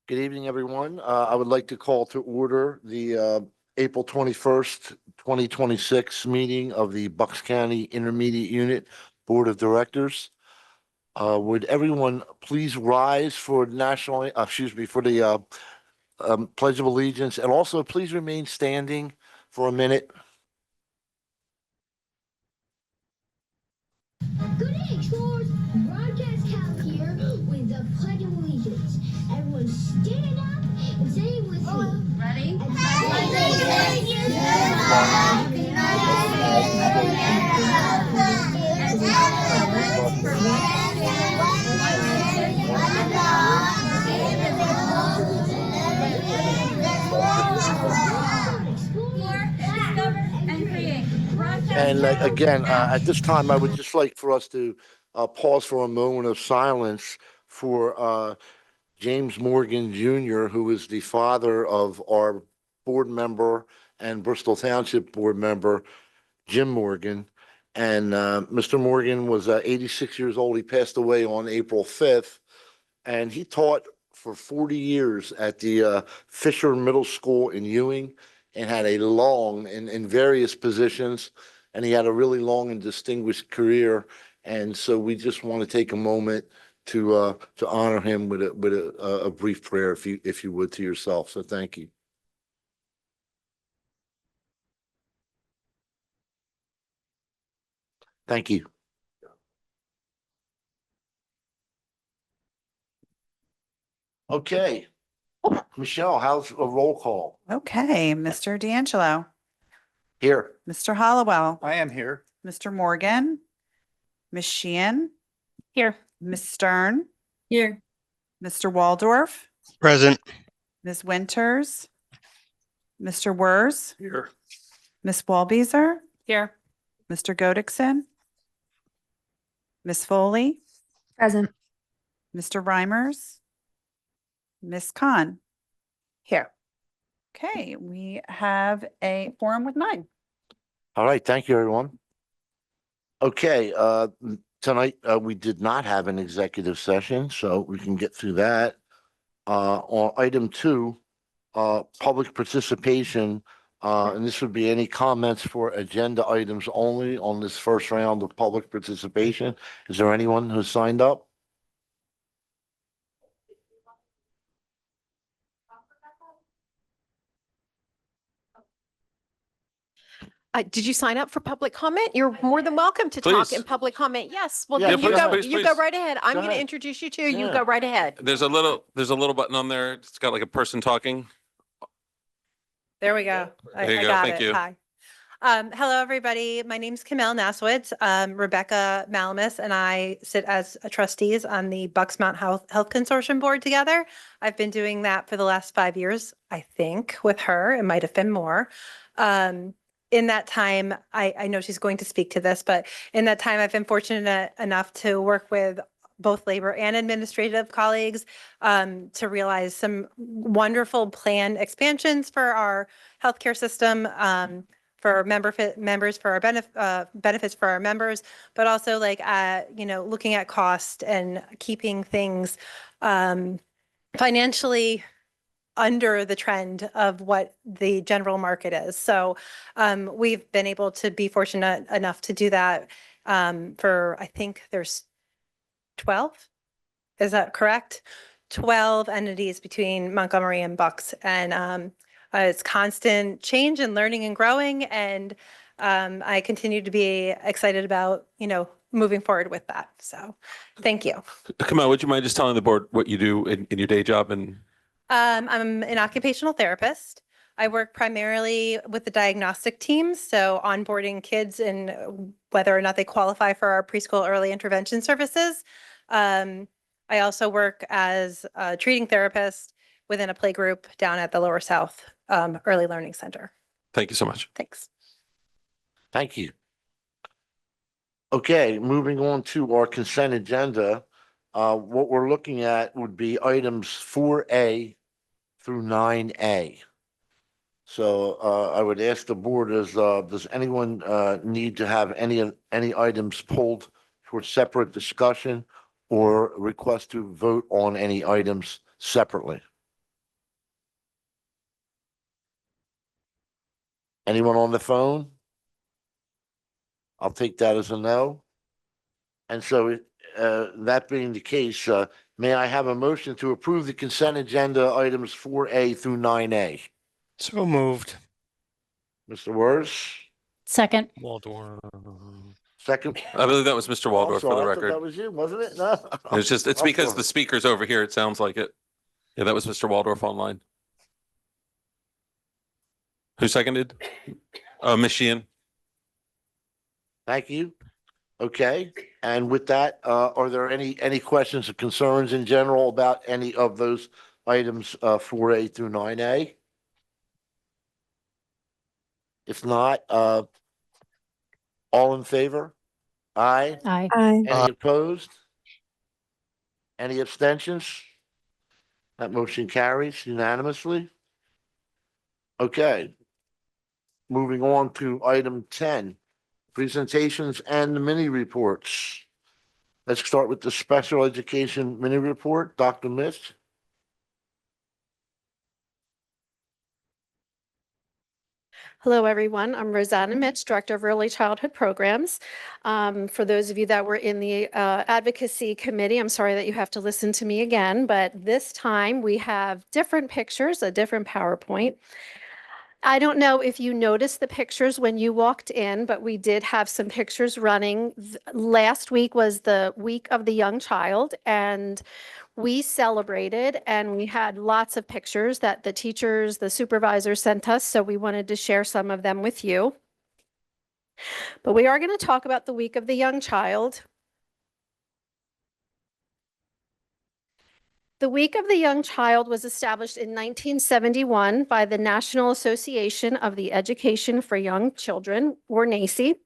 Good evening, everyone. I would like to call to order the April 21st, 2026 meeting of the Bucks County Intermediate Unit Board of Directors. Would everyone please rise for for the Pledge of Allegiance, and also please remain standing for a minute. Good day, explorers. Broadcast Cal here with the Pledge of Allegiance. Everyone stand up and say it with me. Ready? And again, at this time, I would just like for us to pause for a moment of silence for James Morgan Jr., who is the father of our board member and Bristol Township board member, Jim Morgan. And Mr. Morgan was 86 years old. He passed away on April 5th, and he taught for 40 years at the Fisher Middle School in Ewing, and had a long in various positions, and he had a really long and distinguished career. And so we just want to take a moment to honor him with a brief prayer, if you would, to yourself. So thank you. Thank you. Okay. Michelle, how's a roll call? Okay, Mr. D'Angelo, Here. Mr. Hollowell, I am here. Mr. Morgan, Ms. Sheehan, Here. Ms. Stern, Here. Mr. Waldorf, Present. Ms. Winters, Mr. Wers, Here. Ms. Walbeezer, Here. Mr. Godikson, Ms. Foley, Present. Mr. Reimers, Ms. Khan. Here. Okay, we have a forum with 9. All right, thank you, everyone. Okay, tonight we did not have an executive session, so we can get through that. On item 2, public participation, and this would be any comments for agenda items only on this first round of public participation. Is there anyone who signed up? Did you sign up for public comment? You're more than welcome to talk Please. in public comment. Yes. Well, Yeah, then you please, go, please, you go please. right ahead. I'm Go going to ahead. introduce you to, you Yeah. go right ahead. There's a little button on there. It's got like a person talking. There we go. There you I go. got Thank it. you. Hi. Hello, everybody. My name's Camille Naswitz. Rebecca Malamus and I sit as trustees on the Bucksmount Health Consortium Board together. I've been doing that for the last 5 years, I think, with her. It might have been more. In that time, I know she's going to speak to this, but in that time, I've been fortunate enough to work with both labor and administrative colleagues to realize some wonderful plan expansions for our healthcare system, for our members, for our benefits for our members, but also looking at cost and keeping things financially under the trend of what the general market is. So we've been able to be fortunate enough to do that for, I think there's 12, is that correct? 12 entities between Montgomery and Bucks, and it's constant change and learning and growing, and I continue to be excited about, moving forward with that. So thank you. Come on, would you mind just telling the board what you do in your day job? And I'm an occupational therapist. I work primarily with the diagnostic teams, so onboarding kids and whether or not they qualify for our preschool early intervention services. I also work as a treating therapist within a play group down at the Lower South Early Learning Center. thank you so much. Thanks. Thank you. Okay, moving on to our consent agenda. What we're looking at would be items 4A through 9A. So I would ask the board, does anyone need to have any items pulled for separate discussion or request to vote on any items separately? Anyone on the phone? I'll take that as a no. And so, that being the case, may I have a motion to approve the consent agenda items 4A through 9A? So moved. Mr. Wers, Second. Waldorf. second. I believe that was Mr. Oh, I'm Waldorf for sorry, the I thought That record. was you, wasn't it? No. It's just, it's I'm because sorry. the speaker's over here. It sounds like it. Yeah, that was Mr. Waldorf online. Who seconded? Ms. Sheehan. Thank you. Okay, and with that, are there any questions or concerns in general about any of those items, 4A through 9A? If not, all in favor? Aye. Aye. Any opposed? Any abstentions? That motion carries unanimously. Okay. Moving on to item 10, presentations and the mini reports. Let's start with the special education mini report. Dr. Miss? Hello, everyone. I'm Rosanna Mitch, Director of Early Childhood Programs. For those of you that were in the Advocacy Committee, I'm sorry that you have to listen to me again, but this time we have different pictures, a different PowerPoint. I don't know if you noticed the pictures when you walked in, but we did have some pictures running. Last week was the Week of the Young Child, and we celebrated and we had lots of pictures that the teachers, the supervisors sent us, so we wanted to share some of them with you. But we are going to talk about the Week of the Young Child. The Week of the Young Child was established in 1971 by the National Association of the Education for Young Children, or NAEYC.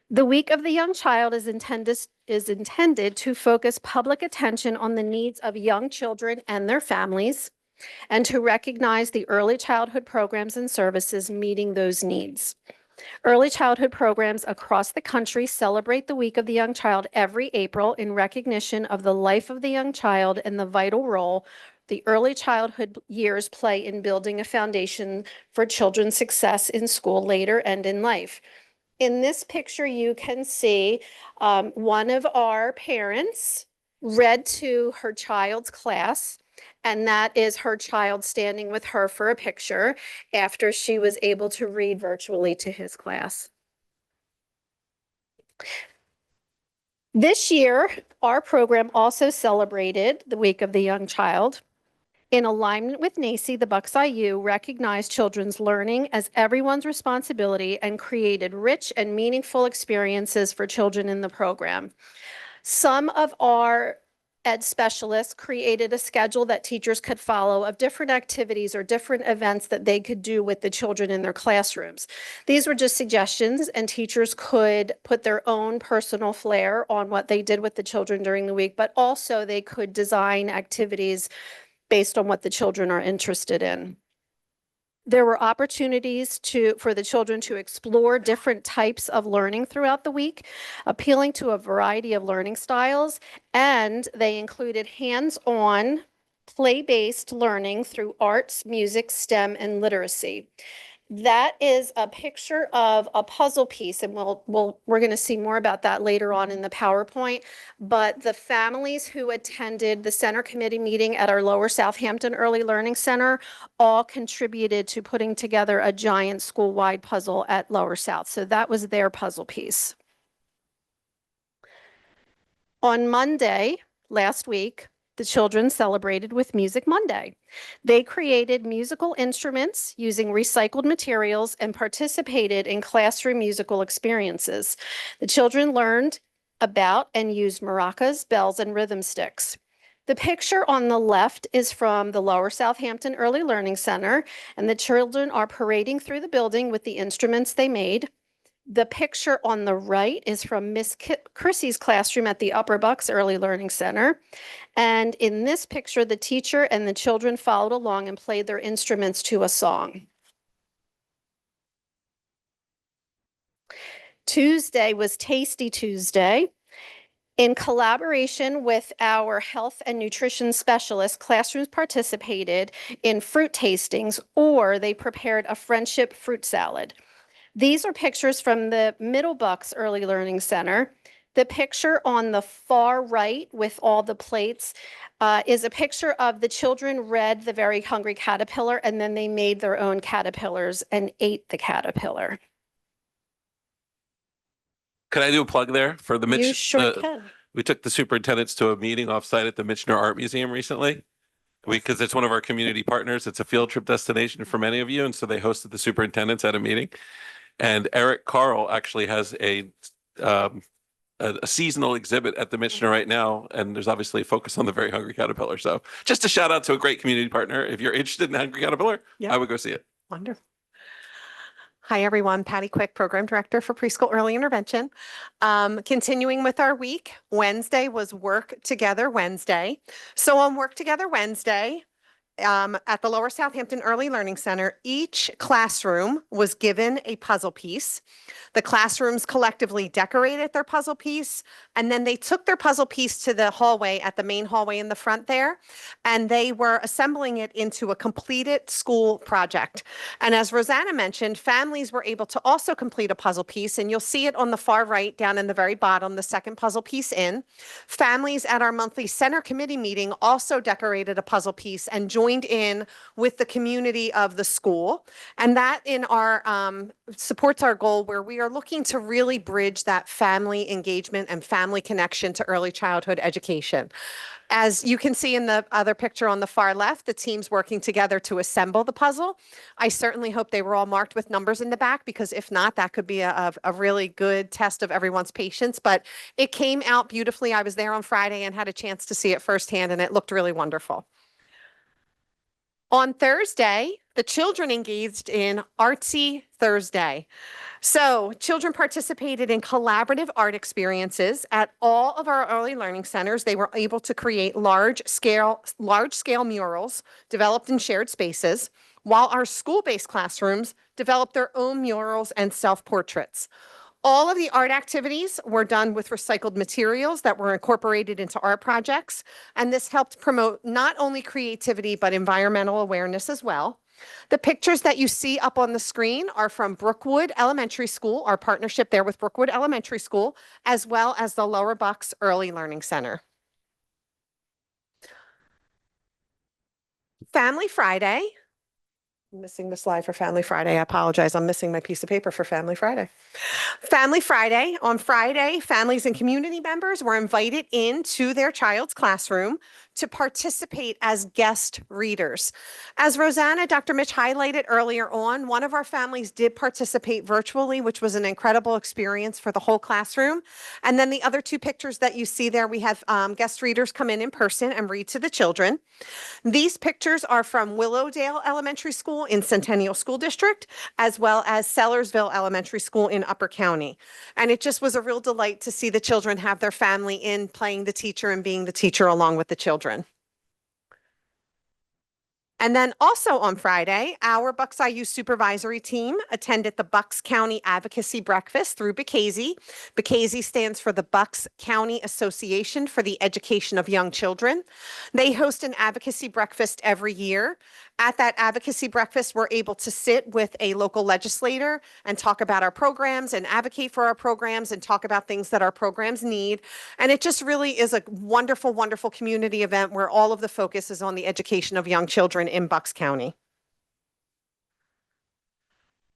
The Week of the Young Child is intended to focus public attention on the needs of young children and their families, and to recognize the early childhood programs and services meeting those needs. Early childhood programs across the country celebrate the Week of the Young Child every April in recognition of the life of the young child and the vital role the early childhood years play in building a foundation for children's success in school later and in life. In this picture, you can see one of our parents read to her child's class, and that is her child standing with her for a picture after she was able to read virtually to his class. This year, our program also celebrated the Week of the Young Child. In alignment with NAEYC, the Bucks IU recognized children's learning as everyone's responsibility and created rich and meaningful experiences for children in the program. Some of our ed specialists created a schedule that teachers could follow of different activities or different events that they could do with the children in their classrooms. These were just suggestions, and teachers could put their own personal flair on what they did with the children during the week, but also they could design activities based on what the children are interested in. There were opportunities for the children to explore different types of learning throughout the week, appealing to a variety of learning styles, and they included hands-on, play-based learning through arts, music, STEM, and literacy. That is a picture of a puzzle piece, and we're going to see more about that later on in the PowerPoint. But the families who attended the center committee meeting at our Lower Southampton Early Learning Center all contributed to putting together a giant school-wide puzzle at Lower South. So that was their puzzle piece. On Monday, last week, the children celebrated with Music Monday. They created musical instruments using recycled materials and participated in classroom musical experiences. The children learned about and used maracas, bells, and rhythm sticks. The picture on the left is from the Lower Southampton Early Learning Center, and the children are parading through the building with the instruments they made. The picture on the right is from Miss Chrissy's classroom at the Upper Bucks Early Learning Center. And in this picture, the teacher and the children followed along and played their instruments to a song. Tuesday was Tasty Tuesday. In collaboration with our health and nutrition specialists, classrooms participated in fruit tastings or they prepared a friendship fruit salad. These are pictures from the Middle Bucks Early Learning Center. The picture on the far right with all the plates is a picture of the children read The Very Hungry Caterpillar, and then they made their own caterpillars and ate the caterpillar. Can I do a plug there for the Mitch? You sure can. We took the superintendents to a meeting offsite at the Michener Art Museum recently. Because it's one of our community partners. It's a field trip destination for many of you. And so they hosted the superintendents at a meeting. And Eric Carl actually has a seasonal exhibit at the Michener right now. And there's obviously a focus on the Very Hungry Caterpillar. So just a shout out to a great community partner. If you're interested in Hungry Caterpillar, Yeah. I would go see it. Wonderful. Hi, everyone. Patty Quick, Program Director for Preschool Early Intervention. Continuing with our week, Wednesday was Work Together Wednesday. So on Work Together Wednesday, at the Lower Southampton Early Learning Center, each classroom was given a puzzle piece. The classrooms collectively decorated their puzzle piece, and then they took their puzzle piece to the hallway at the main hallway in the front there, and they were assembling it into a completed school project. And as Rosanna mentioned, families were able to also complete a puzzle piece, and you'll see it on the far right down in the very bottom, the second puzzle piece in. Families at our monthly center committee meeting also decorated a puzzle piece and joined in with the community of the school. And that in our supports our goal where we are looking to really bridge that family engagement and family connection to early childhood education. As you can see in the other picture on the far left, the teams working together to assemble the puzzle. I certainly hope they were all marked with numbers in the back, because if not, that could be a really good test of everyone's patience. But it came out beautifully. I was there on Friday and had a chance to see it firsthand, and it looked really wonderful. On Thursday, the children engaged in Artsy Thursday. So children participated in collaborative art experiences at all of our early learning centers. They were able to create large scale murals developed in shared spaces, while our school-based classrooms developed their own murals and self-portraits. All of the art activities were done with recycled materials that were incorporated into art projects, and this helped promote not only creativity, but environmental awareness as well. The pictures that you see up on the screen are from Brookwood Elementary School, our partnership there with Brookwood Elementary School, as well as the Lower Bucks Early Learning Center. Family Friday. I'm missing the slide for Family Friday. I apologize. I'm missing my piece of paper for Family Friday. Family Friday. On Friday, families and community members were invited into their child's classroom to participate as guest readers. As Rosanna, Dr. Mitch highlighted earlier on, one of our families did participate virtually, which was an incredible experience for the whole classroom. And then the other two pictures that you see there, we have guest readers come in person and read to the children. These pictures are from Willowdale Elementary School in Centennial School District, as well as Sellersville Elementary School in Upper County. And it just was a real delight to see the children have their family in playing the teacher and being the teacher along with the children. And then also on Friday, our Bucks IU supervisory team attended the Bucks County Advocacy Breakfast through BCASY. BCASY stands for the Bucks County Association for the Education of Young Children. They host an advocacy breakfast every year. At that advocacy breakfast, we're able to sit with a local legislator and talk about our programs and advocate for our programs and talk about things that our programs need. And it just really is a wonderful, wonderful community event where all of the focus is on the education of young children in Bucks County.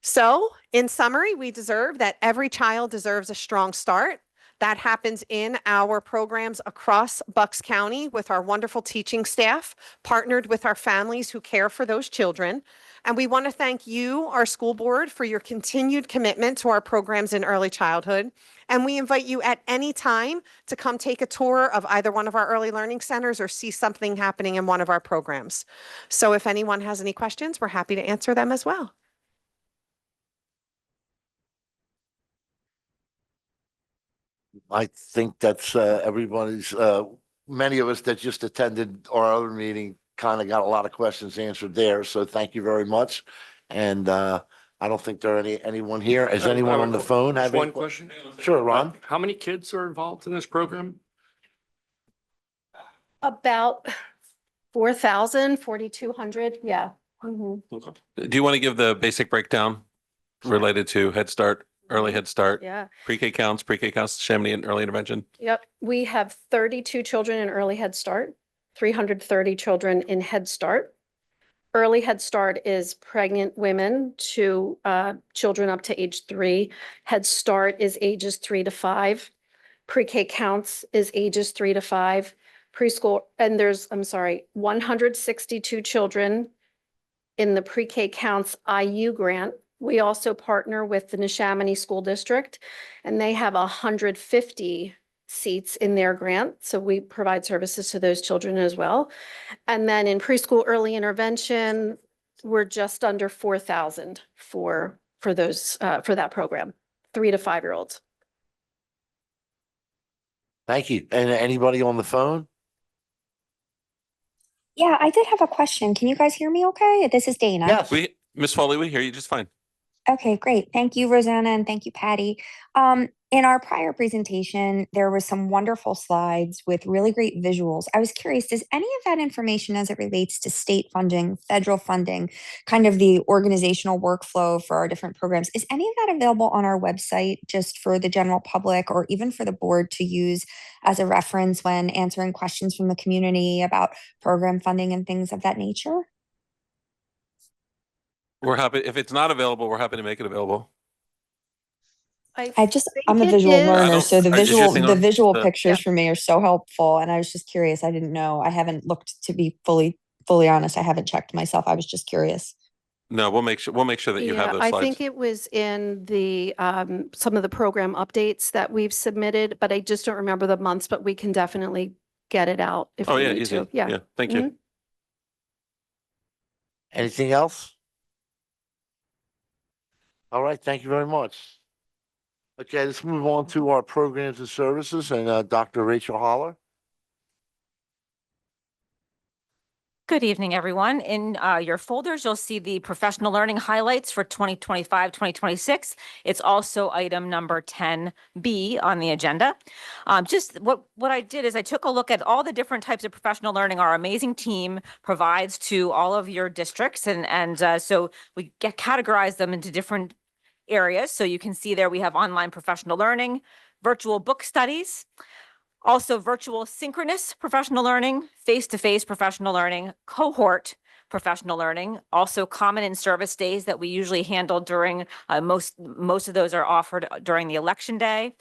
So in summary, we deserve that every child deserves a strong start. That happens in our programs across Bucks County with our wonderful teaching staff, partnered with our families who care for those children. And we want to thank you, our school board, for your continued commitment to our programs in early childhood. And we invite you at any time to come take a tour of either one of our early learning centers or see something happening in one of our programs. So if anyone has any questions, we're happy to answer them as well. I think that's everybody's, many of us that just attended our other meeting kind of got a lot of questions answered there. So thank you very much. And I don't think there are anyone here. Is anyone on the phone? Just Have one any- question? Sure, Ron. How many kids are involved in this program? About 4,000, 4,200, yeah. Mhm. Do you want to give the basic breakdown related to Head Start, early Head Start, Yeah, pre-K counts, Chamonix, and early intervention? yep. We have 32 children in early Head Start, 330 children in Head Start. Early Head Start is pregnant women to children up to age 3. Head Start is ages 3 to 5. Pre-K counts is ages 3 to 5. Preschool, and there's, 162 children in the pre-K counts IU grant. We also partner with the Neshaminy School District, and they have 150 seats in their grant. So we provide services to those children as well. And then in preschool early intervention, we're just under 4,000 for those, for that program, 3 to 5-year-olds. Thank you. And anybody on the phone? Yeah, I did have a question. Can you guys hear me okay? This is Dana. Yes. Miss Foley, we hear you just fine. Okay, great. Thank you, Rosanna, and thank you, Patty. In our prior presentation, there was some wonderful slides with really great visuals. I was curious, does any of that information as it relates to state funding, federal funding, kind of the organizational workflow for our different programs, is any of that available on our website just for the general public or even for the board to use as a reference when answering questions from the community about program funding and things of that nature? We're happy, if it's not available, we're happy to make it available. I'm think a it visual is- learner, so the Is your thing on visual the- pictures for me are so helpful. And I was just curious. I didn't know. I haven't looked, to be fully honest. I haven't checked myself. I was just curious. No, we'll make sure that you have Yeah, those I slides. think it was in the, some of the program updates that we've submitted, but I just don't remember the months, but we can definitely get it out if Oh, we yeah, need easy. to. Yeah. Thank you. Mhm. Anything else? All right, thank you very much. Okay, let's move on to our programs and services and Dr. Rachel Holler. Good evening, everyone. In your folders, you'll see the professional learning highlights for 2025, 2026. It's also item number 10B on the agenda. Just what I did is I took a look at all the different types of professional learning our amazing team provides to all of your districts. And so we categorize them into different areas. So you can see there we have online professional learning, virtual book studies, also virtual synchronous professional learning, face-to-face professional learning, cohort professional learning, also common in service days that we usually handle during, most of those are offered during the election day.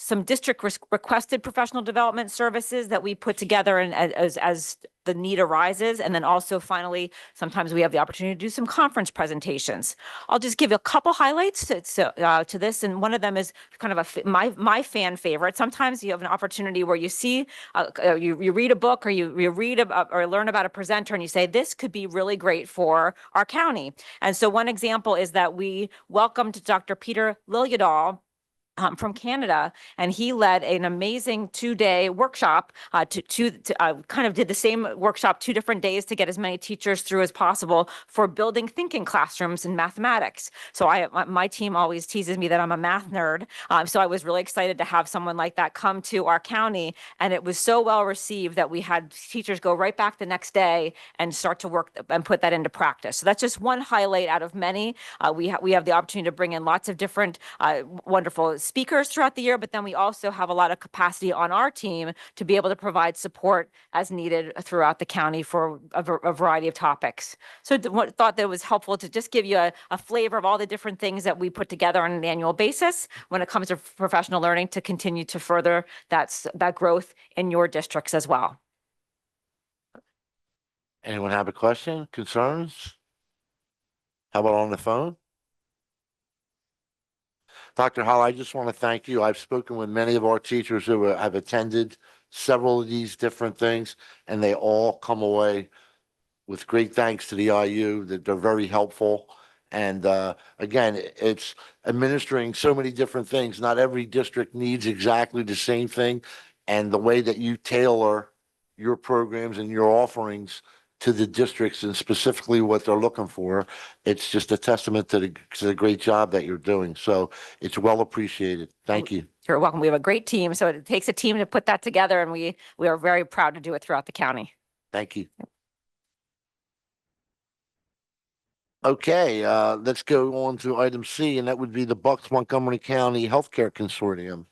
Some district requested professional development services that we put together and as the need arises. And then also finally, sometimes we have the opportunity to do some conference presentations. I'll just give you a couple highlights to this. And one of them is kind of my fan favorite. Sometimes you have an opportunity where you see, you read a book or you read or learn about a presenter and you say, this could be really great for our county. And so one example is that we welcomed Dr. Peter Liljedahl from Canada, and he led an amazing 2-day workshop kind of did the same workshop 2 different days to get as many teachers through as possible for building thinking classrooms in mathematics. So my team always teases me that I'm a math nerd. So I was really excited to have someone like that come to our county, and it was so well received that we had teachers go right back the next day and start to work and put that into practice. So that's just one highlight out of many. We have the opportunity to bring in lots of different wonderful speakers throughout the year, but then we also have a lot of capacity on our team to be able to provide support as needed throughout the county for a variety of topics. So thought that it was helpful to just give you a flavor of all the different things that we put together on an annual basis when it comes to professional learning to continue to further that growth in your districts as well. Anyone have a question, concerns? How about on the phone? Dr. Holler, I just want to thank you. I've spoken with many of our teachers who have attended several of these different things, and they all come away with great thanks to the IU, that they're very helpful. And again, it's administering so many different things. Not every district needs exactly the same thing. And the way that you tailor your programs and your offerings to the districts and specifically what they're looking for. It's just a testament to the great job that you're doing. So it's well appreciated. Thank you. You're welcome. We have a great team. So it takes a team to put that together, and we are very proud to do it throughout the county. Thank you. Okay, let's go on to item C, and that would be the Bucks Montgomery County Healthcare Consortium.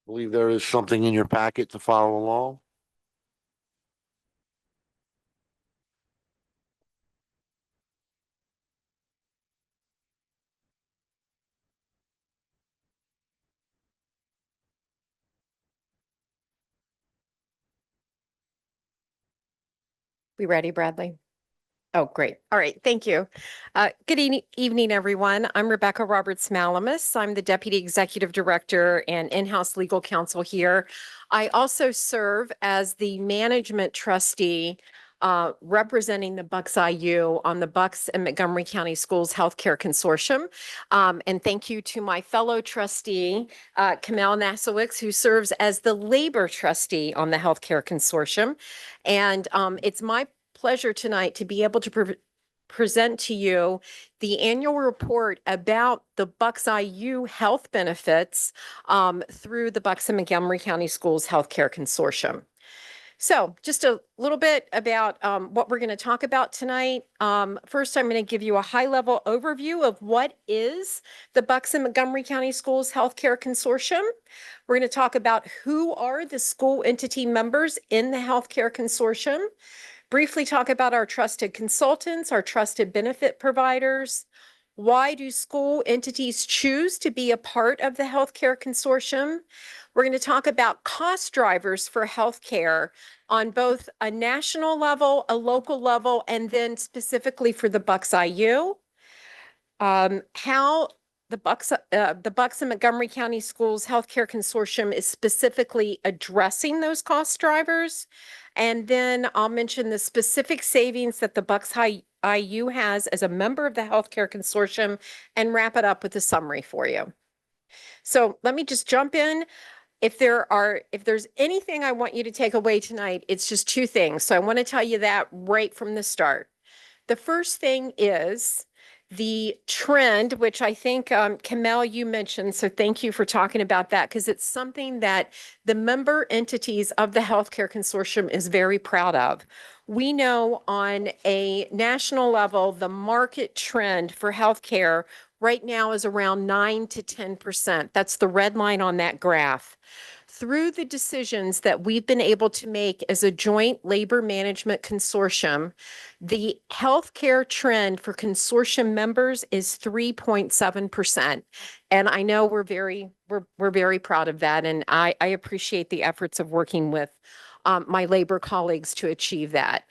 I believe there is something in your packet to follow along. We ready, Bradley? Oh, great. All right. Thank you. Good evening, everyone. I'm Rebecca Roberts Malamus. I'm the Deputy Executive Director and in-house legal counsel here. I also serve as the management trustee representing the Bucks IU on the Bucks and Montgomery County Schools Healthcare Consortium. And thank you to my fellow trustee, Kamel Nasowicz, who serves as the labor trustee on the Healthcare Consortium. And it's my pleasure tonight to be able to present to you the annual report about the Bucks IU health benefits through the Bucks and Montgomery County Schools Healthcare Consortium. So just a little bit about what we're going to talk about tonight. First, I'm going to give you a high-level overview of what is the Bucks and Montgomery County Schools Healthcare Consortium. We're going to talk about who are the school entity members in the Healthcare Consortium. Briefly talk about our trusted consultants, our trusted benefit providers. Why do school entities choose to be a part of the Healthcare Consortium? We're going to talk about cost drivers for healthcare on both a national level, a local level, and then specifically for the Bucks IU. How the Bucks and Montgomery County Schools Healthcare Consortium is specifically addressing those cost drivers. And then I'll mention the specific savings that the Bucks IU has as a member of the Healthcare Consortium and wrap it up with a summary for you. So let me just jump in. If there's anything I want you to take away tonight, it's just two things. So I want to tell you that right from the start. The first thing is the trend, which I think, Kamel, you mentioned, so thank you for talking about that, because it's something that the member entities of the Healthcare Consortium is very proud of. We know on a national level, the market trend for healthcare right now is around 9 to 10%. That's the red line on that graph. Through the decisions that we've been able to make as a joint labor management consortium, the healthcare trend for consortium members is 3.7%. And I know we're very proud of that. And I appreciate the efforts of working with my labor colleagues to achieve that.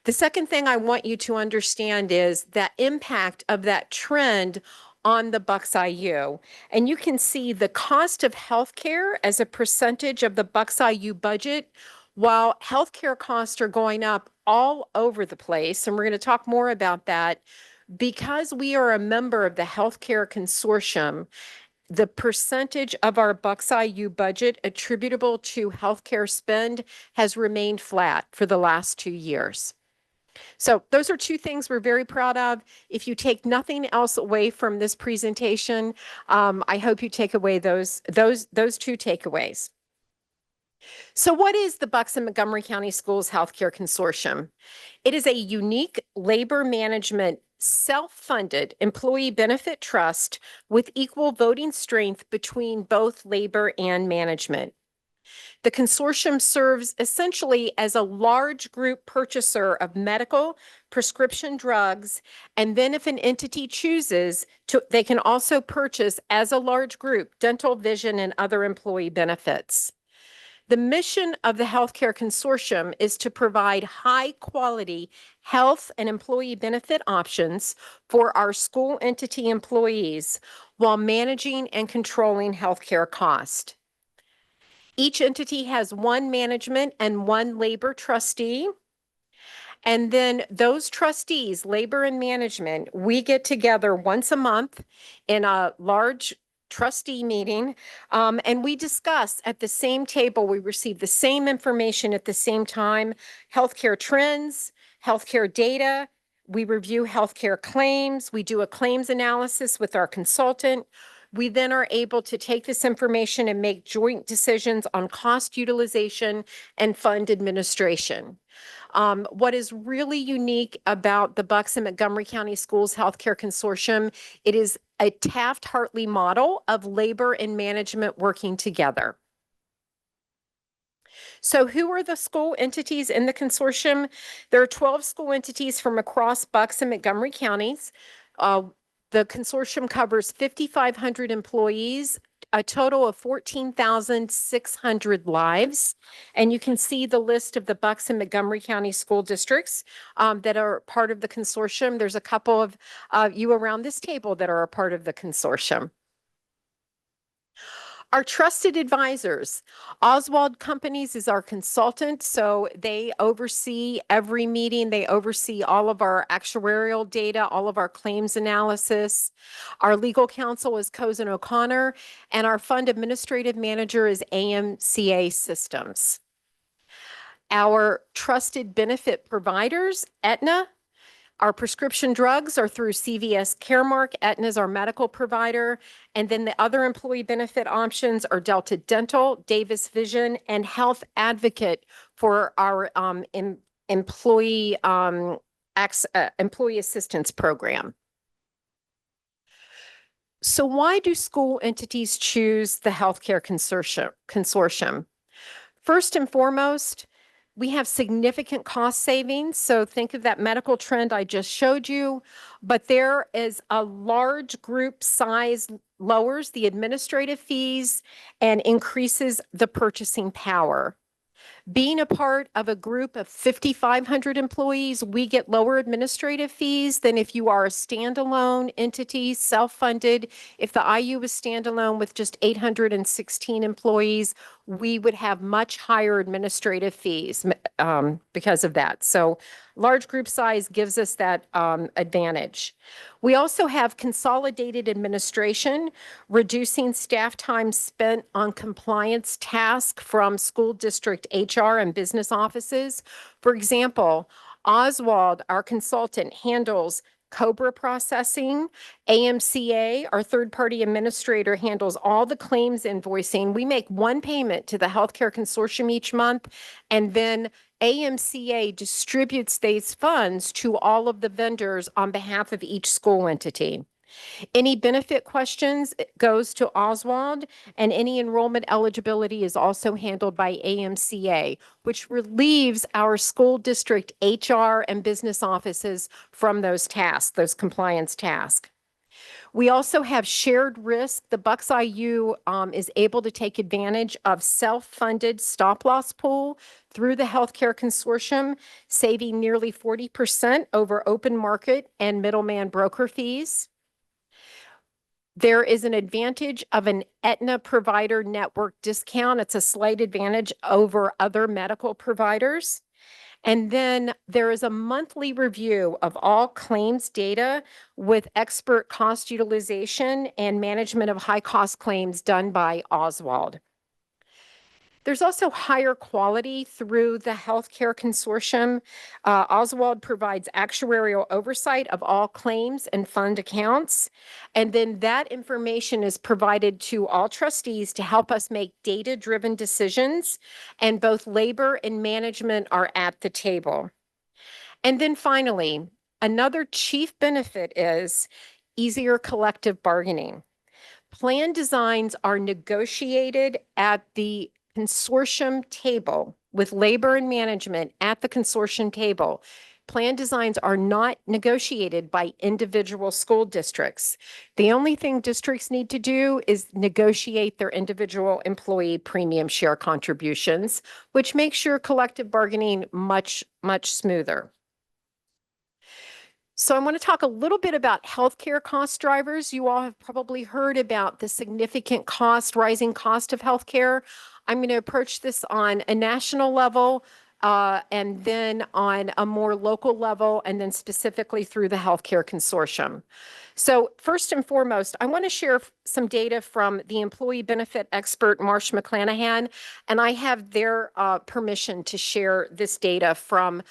The second thing I want you to understand is that impact of that trend on the Bucks IU. And you can see the cost of healthcare as a percentage of the Bucks IU budget, while healthcare costs are going up all over the place. And we're going to talk more about that. Because we are a member of the Healthcare Consortium, the percentage of our Bucks IU budget attributable to healthcare spend has remained flat for the last 2 years. So those are two things we're very proud of. If you take nothing else away from this presentation, I hope you take away those two takeaways. So what is the Bucks and Montgomery County Schools Healthcare Consortium? It is a unique labor management self-funded employee benefit trust with equal voting strength between both labor and management. The consortium serves essentially as a large group purchaser of medical prescription drugs, and then if an entity chooses to, they can also purchase as a large group dental, vision, and other employee benefits. The mission of the Healthcare Consortium is to provide high-quality health and employee benefit options for our school entity employees while managing and controlling healthcare costs. Each entity has one management and one labor trustee. And then those trustees, labor and management, we get together once a month in a large trustee meeting. And we discuss at the same table, we receive the same information at the same time, healthcare trends, healthcare data. We review healthcare claims. We do a claims analysis with our consultant. We then are able to take this information and make joint decisions on cost utilization and fund administration. What is really unique about the Bucks and Montgomery County Schools Healthcare Consortium, it is a Taft-Hartley model of labor and management working together. So who are the school entities in the consortium? There are 12 school entities from across Bucks and Montgomery counties. The consortium covers 5,500 employees, a total of 14,600 lives. And you can see the list of the Bucks and Montgomery County school districts that are part of the consortium. There's a couple of you around this table that are a part of the consortium. Our trusted advisors, Oswald Companies is our consultant, so they oversee every meeting. They oversee all of our actuarial data, all of our claims analysis. Our legal counsel is Cozen O'Connor, and our fund administrative manager is AMCA Systems. Our trusted benefit providers, Aetna. Our prescription drugs are through CVS Caremark. Aetna is our medical provider. And then the other employee benefit options are Delta Dental, Davis Vision, and Health Advocate for our employee assistance program. So why do school entities choose the healthcare consortium? First and foremost, we have significant cost savings. So think of that medical trend I just showed you, but there is a large group size lowers the administrative fees and increases the purchasing power. Being a part of a group of 5,500 employees, we get lower administrative fees than if you are a standalone entity, self-funded. If the IU was standalone with just 816 employees, we would have much higher administrative fees because of that. So large group size gives us that advantage. We also have consolidated administration, reducing staff time spent on compliance tasks from school district HR and business offices. For example, Oswald, our consultant, handles COBRA processing. AMCA, our third-party administrator, handles all the claims invoicing. We make one payment to the healthcare consortium each month, and then AMCA distributes these funds to all of the vendors on behalf of each school entity. Any benefit questions goes to Oswald, and any enrollment eligibility is also handled by AMCA, which relieves our school district HR and business offices from those tasks, those compliance tasks. We also have shared risk. The Bucks IU is able to take advantage of self-funded stop-loss pool through the healthcare consortium, saving nearly 40% over open market and middleman broker fees. There is an advantage of an Aetna provider network discount. It's a slight advantage over other medical providers. And then there is a monthly review of all claims data with expert cost utilization and management of high cost claims done by Oswald. There's also higher quality through the healthcare consortium. Oswald provides actuarial oversight of all claims and fund accounts. And then that information is provided to all trustees to help us make data-driven decisions. And both labor and management are at the table. And then finally, another chief benefit is easier collective bargaining. Plan designs are negotiated at the consortium table with labor and management at the consortium table. Plan designs are not negotiated by individual school districts. The only thing districts need to do is negotiate their individual employee premium share contributions, which makes your collective bargaining much, much smoother. So I want to talk a little bit about healthcare cost drivers. You all have probably heard about the significant rising cost of healthcare. I'm going to approach this on a national level, and then on a more local level, and then specifically through the Healthcare Consortium. So first and foremost, I want to share some data from the employee benefit expert, Marsh McClanahan, and I have their permission to share this data from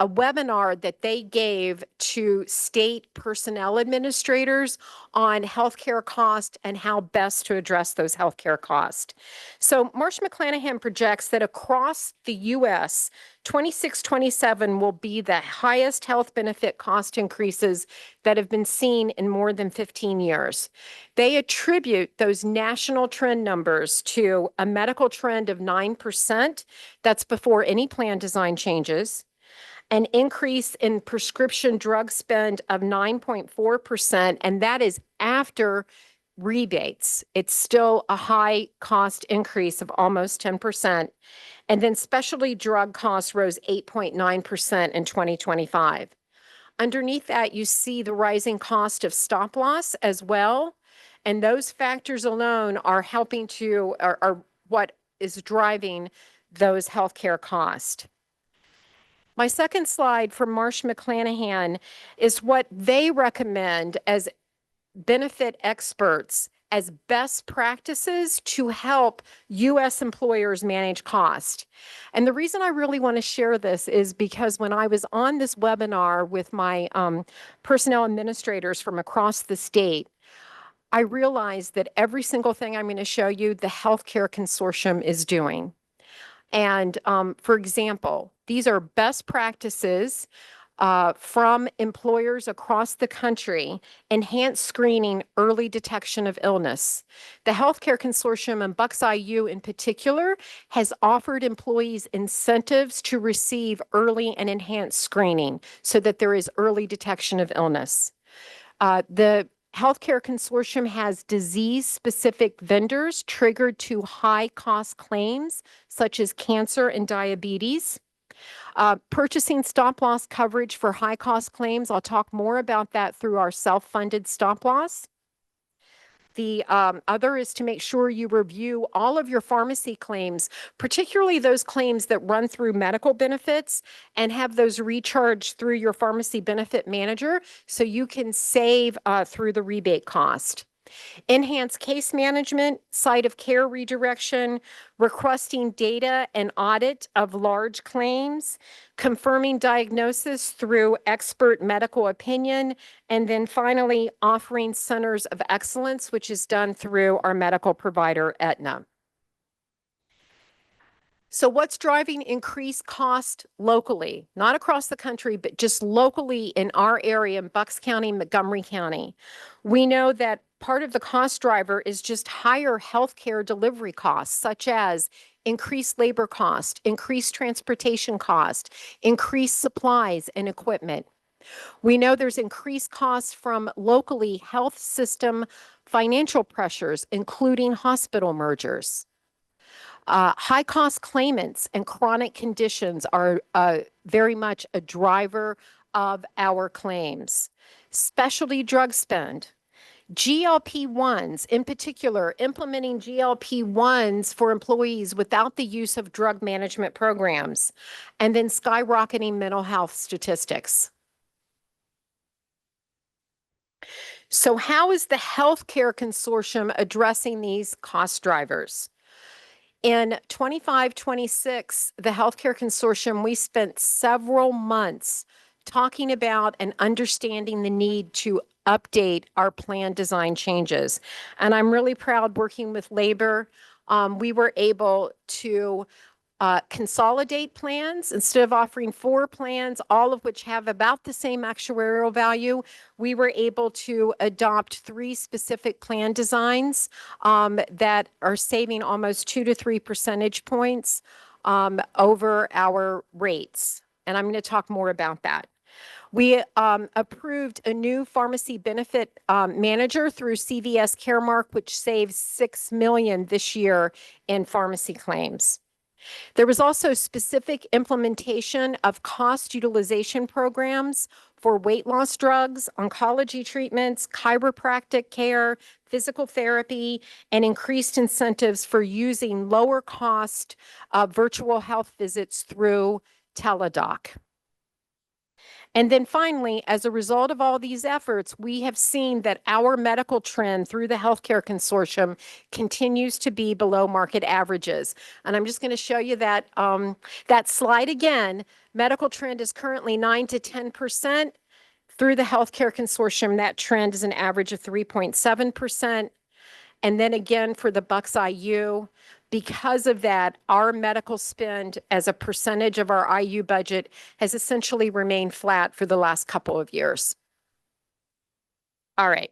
a webinar that they gave to state personnel administrators on healthcare cost and how best to address those healthcare costs. So Marsh McClanahan projects that across the U.S., 26-27 will be the highest health benefit cost increases that have been seen in more than 15 years. They attribute those national trend numbers to a medical trend of 9%. That's before any plan design changes. An increase in prescription drug spend of 9.4%, and that is after rebates. It's still a high cost increase of almost 10%. And then specialty drug costs rose 8.9% in 2025. Underneath that, you see the rising cost of stop loss as well. And those factors alone are helping to, are what is driving those healthcare costs. My second slide from Marsh McClanahan is what they recommend as benefit experts as best practices to help U.S. employers manage cost. And the reason I really want to share this is because when I was on this webinar with my personnel administrators from across the state, I realized that every single thing I'm going to show you, the Healthcare Consortium is doing. And for example, these are best practices from employers across the country, enhanced screening, early detection of illness. The Healthcare Consortium and Bucks IU in particular has offered employees incentives to receive early and enhanced screening so that there is early detection of illness. The Healthcare Consortium has disease-specific vendors triggered to high-cost claims, such as cancer and diabetes. Purchasing stop-loss coverage for high-cost claims. I'll talk more about that through our self-funded stop-loss. The other is to make sure you review all of your pharmacy claims, particularly those claims that run through medical benefits, and have those recharged through your pharmacy benefit manager so you can save through the rebate cost. Enhanced case management, site of care redirection, requesting data and audit of large claims, confirming diagnosis through expert medical opinion, and then finally offering centers of excellence, which is done through our medical provider, Aetna. So what's driving increased cost locally, not across the country, but just locally in our area in Bucks County, Montgomery County? We know that part of the cost driver is just higher healthcare delivery costs, such as increased labor cost, increased transportation cost, increased supplies and equipment. We know there's increased costs from locally health system financial pressures, including hospital mergers. High cost claimants and chronic conditions are very much a driver of our claims. Specialty drug spend. GLP-1s, in particular, implementing GLP-1s for employees without the use of drug management programs, and then skyrocketing mental health statistics. So how is the Healthcare Consortium addressing these cost drivers? In 25-26, the Healthcare Consortium, we spent several months talking about and understanding the need to update our plan design changes. And I'm really proud working with labor. We were able to consolidate plans. Instead of offering 4 plans, all of which have about the same actuarial value, we were able to adopt 3 specific plan designs that are saving almost 2 to 3 percentage points over our rates. And I'm going to talk more about that. We approved a new pharmacy benefit manager through CVS Caremark, which saves $6 million this year in pharmacy claims. There was also specific implementation of cost utilization programs for weight loss drugs, oncology treatments, chiropractic care, physical therapy, and increased incentives for using lower cost virtual health visits through Teladoc. And then finally, as a result of all these efforts, we have seen that our medical trend through the Healthcare Consortium continues to be below market averages. And I'm just going to show you that, that slide again. Medical trend is currently 9 to 10%. Through the Healthcare Consortium, that trend is an average of 3.7%. And then again, for the Bucks IU, because of that, our medical spend as a percentage of our IU budget has essentially remained flat for the last couple of years. All right.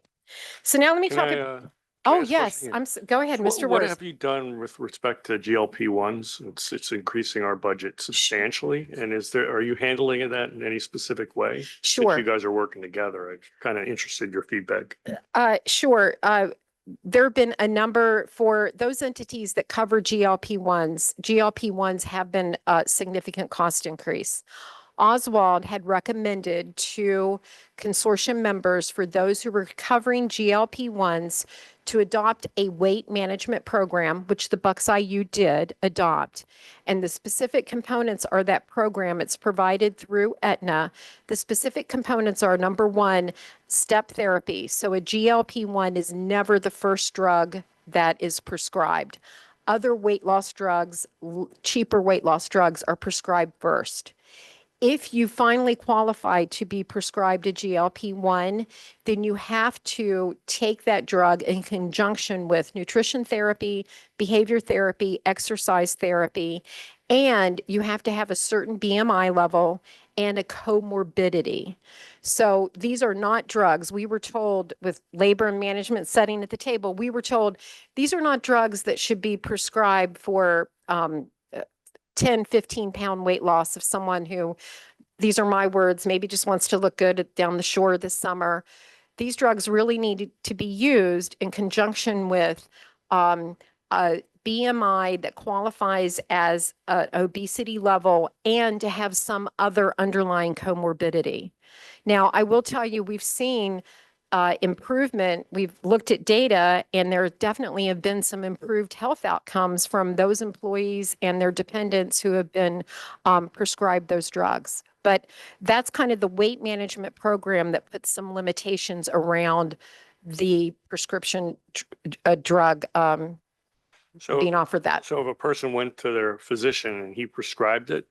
So now let me talk. Oh, yes. Go ahead, Mr. What Wurz. have you done with respect to GLP-1s? It's increasing our budget substantially. And are you handling that in any specific way? Sure. Since you guys are working together, I'm kind of interested in your feedback. Sure. There have been a number for those entities that cover GLP-1s. GLP-1s have been a significant cost increase. Oswald had recommended to consortium members for those who were covering GLP-1s to adopt a weight management program, which the Bucks IU did adopt. And the specific components are that program. It's provided through Aetna. The specific components are, number one, step therapy. So a GLP-1 is never the first drug that is prescribed. Other weight loss drugs, cheaper weight loss drugs, are prescribed first. If you finally qualify to be prescribed a GLP-1, then you have to take that drug in conjunction with nutrition therapy, behavior therapy, exercise therapy, and you have to have a certain BMI level and a comorbidity. So these are not drugs. We were told, with labor and management setting at the table, we were told these are not drugs that should be prescribed for 10, 15-pound weight loss of someone who, these are my words, maybe just wants to look good down the shore this summer. These drugs really need to be used in conjunction with a BMI that qualifies as an obesity level and to have some other underlying comorbidity. Now, I will tell you, we've seen improvement. We've looked at data, and there definitely have been some improved health outcomes from those employees and their dependents who have been prescribed those drugs. But that's kind of the weight management program that puts some limitations around the prescription drug being offered that. So if a person went to their physician and he prescribed it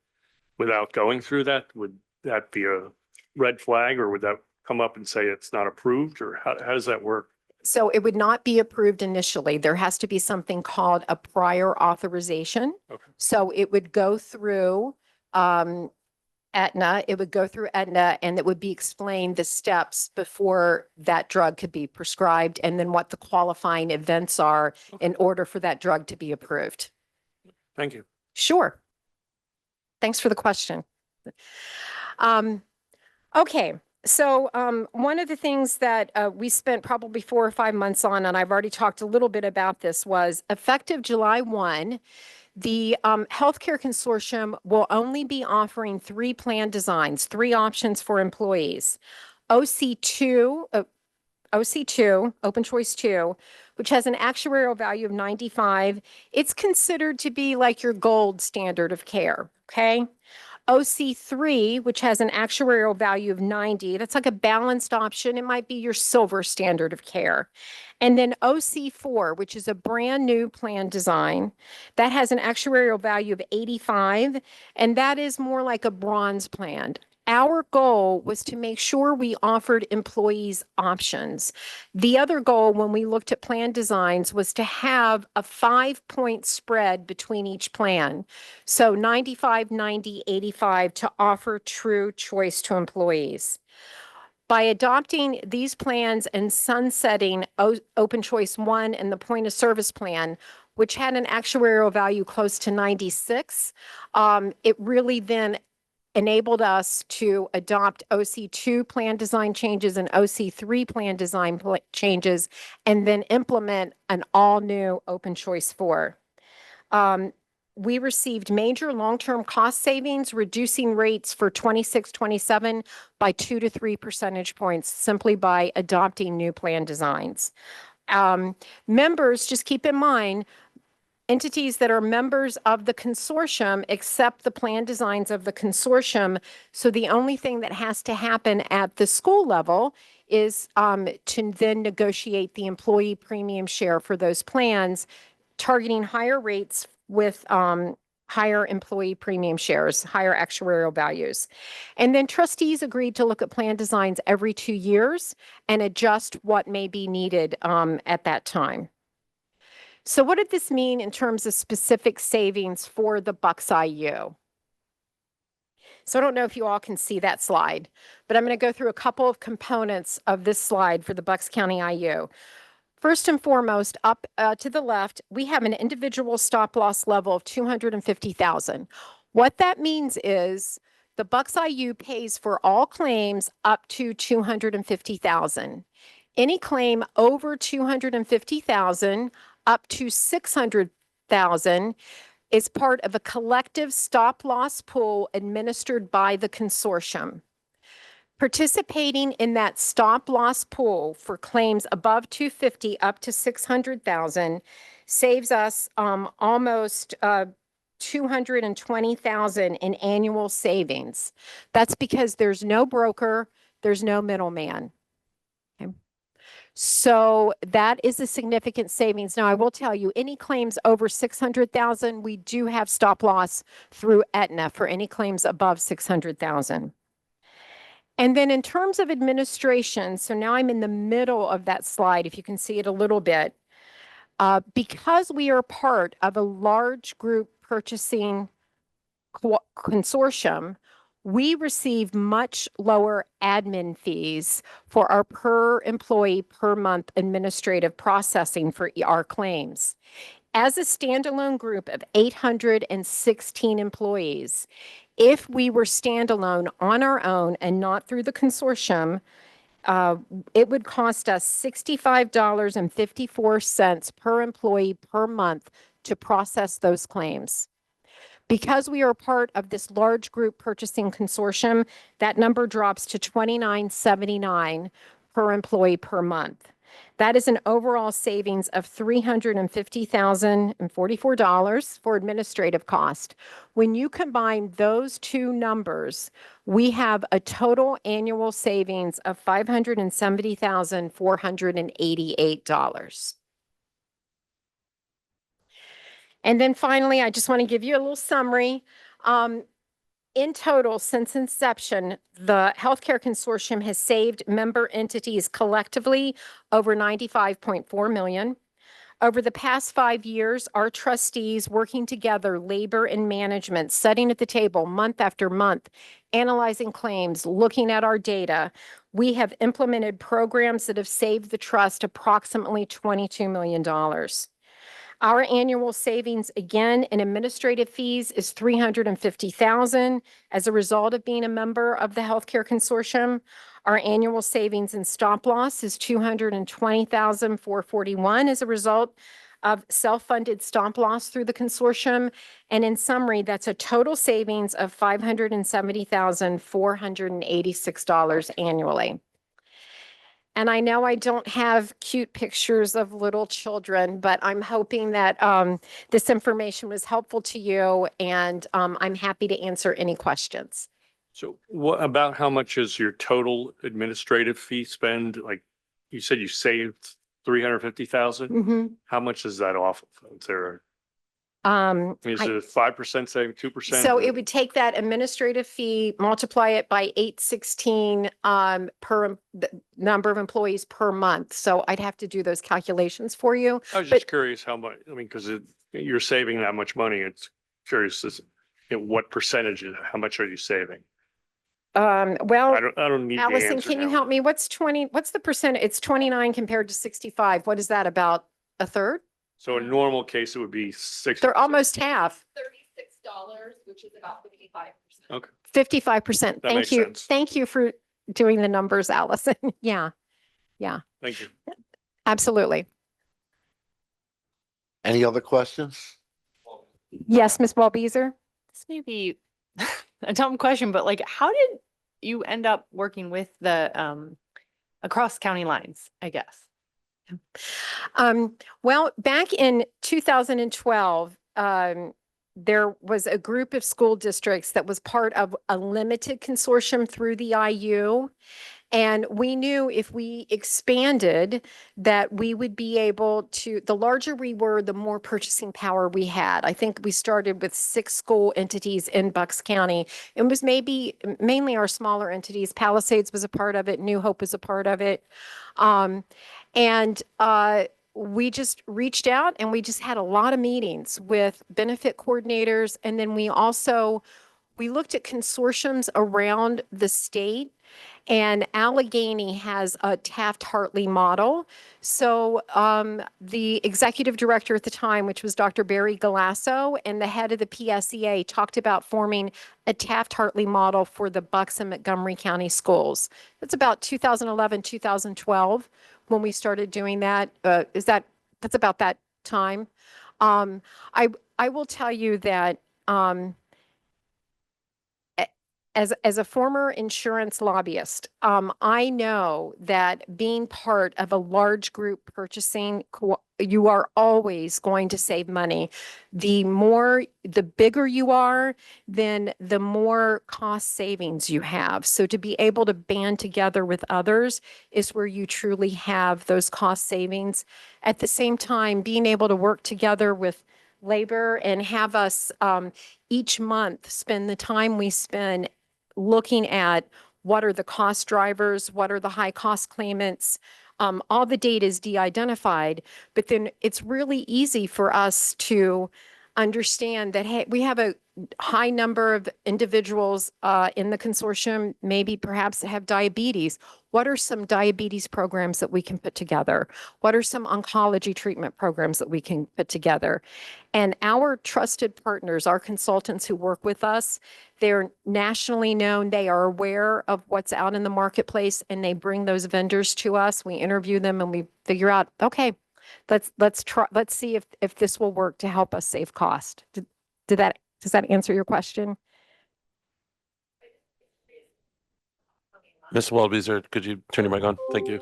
without going through that, would that be a red flag, or would that come up and say it's not approved, or how does that work? So it would not be approved initially. There has to be something called a prior authorization. Okay. So it would go through Aetna, and it would be explained the steps before that drug could be prescribed, and then what the qualifying events are in order for that drug to be approved. Thank you. Sure. Thanks for the question. Okay. So one of the things that we spent probably 4 or 5 months on, and I've already talked a little bit about this, was effective July 1, the Healthcare Consortium will only be offering 3 plan designs, 3 options for employees. OC2, Open Choice 2, which has an actuarial value of 95. It's considered to be like your gold standard of care, okay? OC3, which has an actuarial value of 90, that's like a balanced option. It might be your silver standard of care. And then OC4, which is a brand new plan design, that has an actuarial value of 85, and that is more like a bronze plan. Our goal was to make sure we offered employees options. The other goal when we looked at plan designs was to have a 5-point spread between each plan. So 95, 90, 85 to offer true choice to employees. By adopting these plans and sunsetting Open Choice 1 and the point of service plan, which had an actuarial value close to 96, it really then enabled us to adopt OC2 plan design changes and OC3 plan design changes, and then implement an all-new Open Choice 4. We received major long-term cost savings, reducing rates for 26-27 by 2 to 3 percentage points simply by adopting new plan designs. Members, just keep in mind, entities that are members of the consortium accept the plan designs of the consortium. So the only thing that has to happen at the school level is to then negotiate the employee premium share for those plans, targeting higher rates with higher employee premium shares, higher actuarial values. And then trustees agreed to look at plan designs every 2 years and adjust what may be needed at that time. So what did this mean in terms of specific savings for the Bucks IU? So I don't know if you all can see that slide, but I'm going to go through a couple of components of this slide for the Bucks County IU. First and foremost, up to the left, we have an individual stop loss level of $250,000. What that means is the Bucks IU pays for all claims up to $250,000. Any claim over $250,000 up to $600,000 is part of a collective stop loss pool administered by the consortium. Participating in that stop loss pool for claims above 250 up to 600,000 saves us almost 220,000 in annual savings. That's because there's no broker, there's no middleman. Okay. So that is a significant savings. Now, I will tell you, any claims over 600,000, we do have stop loss through Aetna for any claims above 600,000. And then in terms of administration, so now I'm in the middle of that slide, if you can see it a little bit. Because we are part of a large group purchasing consortium, we receive much lower admin fees for our per employee per month administrative processing for our claims. As a standalone group of 816 employees, if we were standalone on our own and not through the consortium, it would cost us $65.54 per employee per month to process those claims. Because we are part of this large group purchasing consortium, that number drops to $29.79 per employee per month. That is an overall savings of $350,044 for administrative cost. When you combine those two numbers, we have a total annual savings of $570,488. And then finally, I just want to give you a little summary. In total, since inception, the Healthcare Consortium has saved member entities collectively over $95.4 million. Over the past 5 years, our trustees working together, labor and management, sitting at the table month after month, analyzing claims, looking at our data, we have implemented programs that have saved the trust approximately $22 million. Our annual savings, again, in administrative fees is $350,000 as a result of being a member of the Healthcare Consortium. Our annual savings in stop loss is $220,441 as a result of self-funded stop loss through the consortium. And in summary, that's a total savings of $570,486 annually. And I know I don't have cute pictures of little children, but I'm hoping that this information was helpful to you, and I'm happy to answer any questions. So what about how much is your total administrative fee spend? Like you said, you saved 350,000. How much is that off of? Is there, is it 5% saving, 2%? So it would take that administrative fee, multiply it by 816 per the number of employees per month. So I'd have to do those calculations for you. I was just curious how much, I mean, because you're saving that much money. It's curious, what percentage, how much are you saving? Well, I don't need the Allison, answer can you now. help me? What's the percent? It's 29 compared to 65. What is that, about a third? So in a normal case, it would be 60. They're almost half. $36, which is about 55%. Okay. 55%. That Thank makes you. sense. Thank you for doing the numbers, Allison. Yeah, Thank you. absolutely. Any other questions? Yes, Ms. Walbeezer? This may be a dumb question, but like, how did you end up working with the across county lines, I guess? Well, back in 2012, there was a group of school districts that was part of a limited consortium through the IU. And we knew if we expanded that we would be able to, the larger we were, the more purchasing power we had. I think we started with 6 school entities in Bucks County. It was mainly our smaller entities. Palisades was a part of it. New Hope was a part of it. And we just reached out and we just had a lot of meetings with benefit coordinators. And then we looked at consortiums around the state, and Allegheny has a Taft-Hartley model. So the executive director at the time, which was Dr. Barry Galasso, and the head of the PSEA talked about forming a Taft-Hartley model for the Bucks and Montgomery County schools. That's about 2011, 2012 when we started doing that. That's about that time. I will tell you that as a former insurance lobbyist, I know that being part of a large group purchasing, you are always going to save money. The bigger you are, then the more cost savings you have. So to be able to band together with others is where you truly have those cost savings. At the same time, being able to work together with labor and have us each month spend the time we spend looking at what are the cost drivers, what are the high cost claimants. All the data is de-identified, but then it's really easy for us to understand that, hey, we have a high number of individuals in the consortium, maybe perhaps have diabetes. What are some diabetes programs that we can put together? What are some oncology treatment programs that we can put together? And our trusted partners, our consultants who work with us, they're nationally known. They are aware of what's out in the marketplace, and they bring those vendors to us. We interview them and we figure out, okay, let's see if this will work to help us save cost. Does that answer your question? Ms. Waldbieser, could you turn your mic on? Thank you.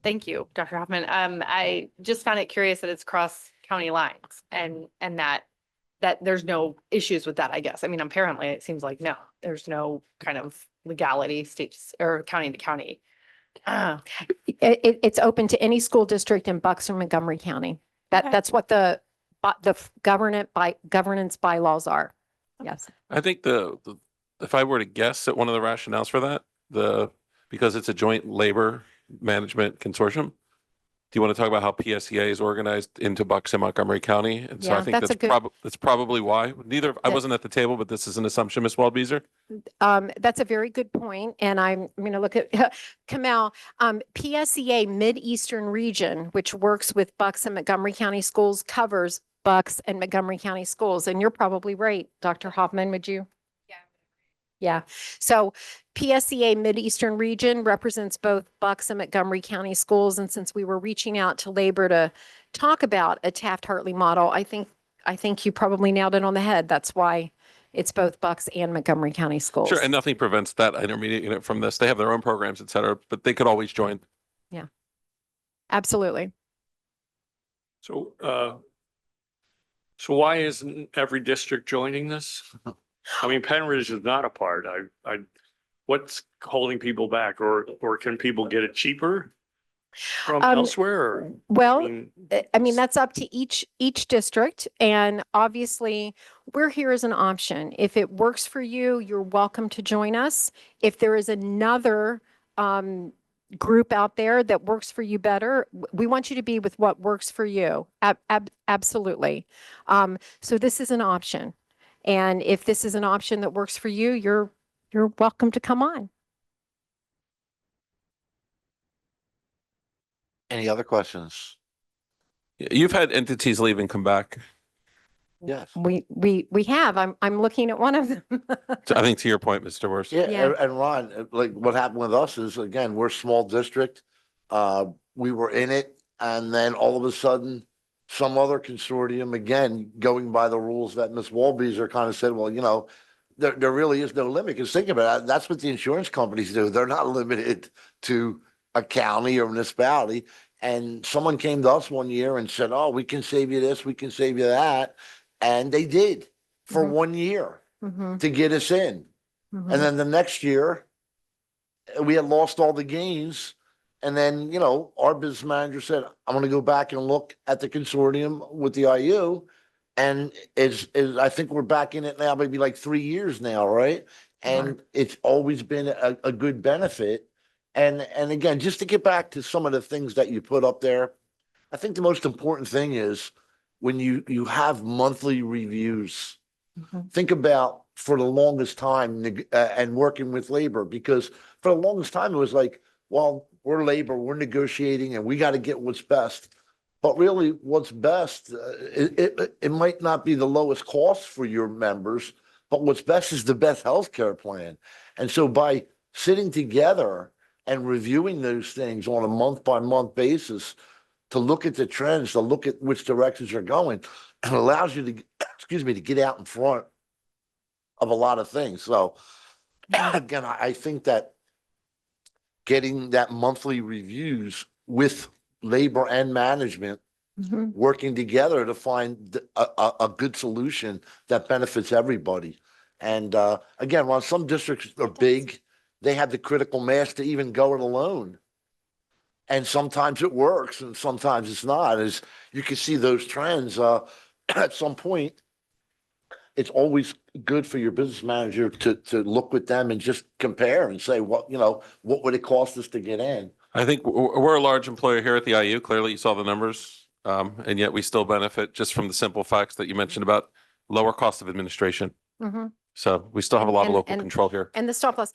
Thank you, Dr. Hoffman. I just found it curious that it's cross county lines and that there's no issues with that, I guess. I mean, apparently it seems like no, there's no kind of legality states or county to county. It's open to any school district in Bucks or Montgomery County. That's what the governance bylaws are. Yes. I think if I were to guess at one of the rationales for that, because it's a joint labor management consortium. Do you want to talk about how PSEA is organized into Bucks and Montgomery County? And so I think that's probably why. I wasn't at the table, but this is an assumption, Ms. Waldbieser. That's a very good point. And I'm going to look at Kamel. PSEA Mid-Eastern Region, which works with Bucks and Montgomery County schools, covers Bucks and Montgomery County schools. And you're probably right, Dr. Hoffman, would you? Yeah. So PSEA Mid-Eastern Region represents both Bucks and Montgomery County schools. And since we were reaching out to labor to talk about a Taft-Hartley model, I think you probably nailed it on the head. That's why it's both Bucks and Montgomery County schools. Sure. And nothing prevents that intermediate unit from this. They have their own programs, et cetera, but they could always join. Yeah, absolutely. So why isn't every district joining this? I mean, Penridge is not a part. What's holding people back, or can people get it cheaper from elsewhere? Or, well, I mean, that's up to each district, and obviously we're here as an option. If it works for you, you're welcome to join us. If there is another group out there that works for you better, we want you to be with what works for you. Absolutely. So this is an option. And if this is an option that works for you, you're welcome to come on. Any other questions? You've had entities leave and come back. Yes. We have. I'm looking at one of them. So I think to your point, Mr. Worst. Yeah, Yeah. and Ron, like what happened with us is, again, we're a small district. We were in it, and then all of a sudden, some other consortium, again, going by the rules that Ms. Waldbieser kind of said, well, you know, there really is no limit. Because think about it, that's what the insurance companies do. They're not limited to a county or municipality. And someone came to us one year and said, oh, we can save you this, we can save you that. And they did for Mhm. 1 year Mm-hmm. to get us in. And then the next year, we had lost all the gains. And then, our business manager said, I'm gonna go back and look at the consortium with the IU. And I think we're back in it now, maybe like 3 years now, right? And it's always been a good benefit. And again, just to get back to some of the things that you put up there, I think the most important thing is when you have monthly reviews, think about for the longest time and working with labor, because for the longest time it was like, well, we're labor, we're negotiating and we got to get what's best. But really what's best, it might not be the lowest cost for your members, but what's best is the best healthcare plan. And so by sitting together and reviewing those things on a month by month basis to look at the trends, to look at which directions are going, and allows you to, excuse me, to get out in front of a lot of things. So again, I think that getting that monthly reviews with labor and management working together to find a good solution that benefits everybody. And again, while some districts are big, they have the critical mass to even go it alone. And sometimes it works and sometimes it's not. As you can see those trends, at some point, it's always good for your business manager to look with them and just compare and say, what would it cost us to get in? I think we're a large employer here at the IU. Clearly, you saw the numbers. And yet we still benefit just from the simple facts that you mentioned about lower cost of administration. So we still have a lot of local control here. And the stop loss.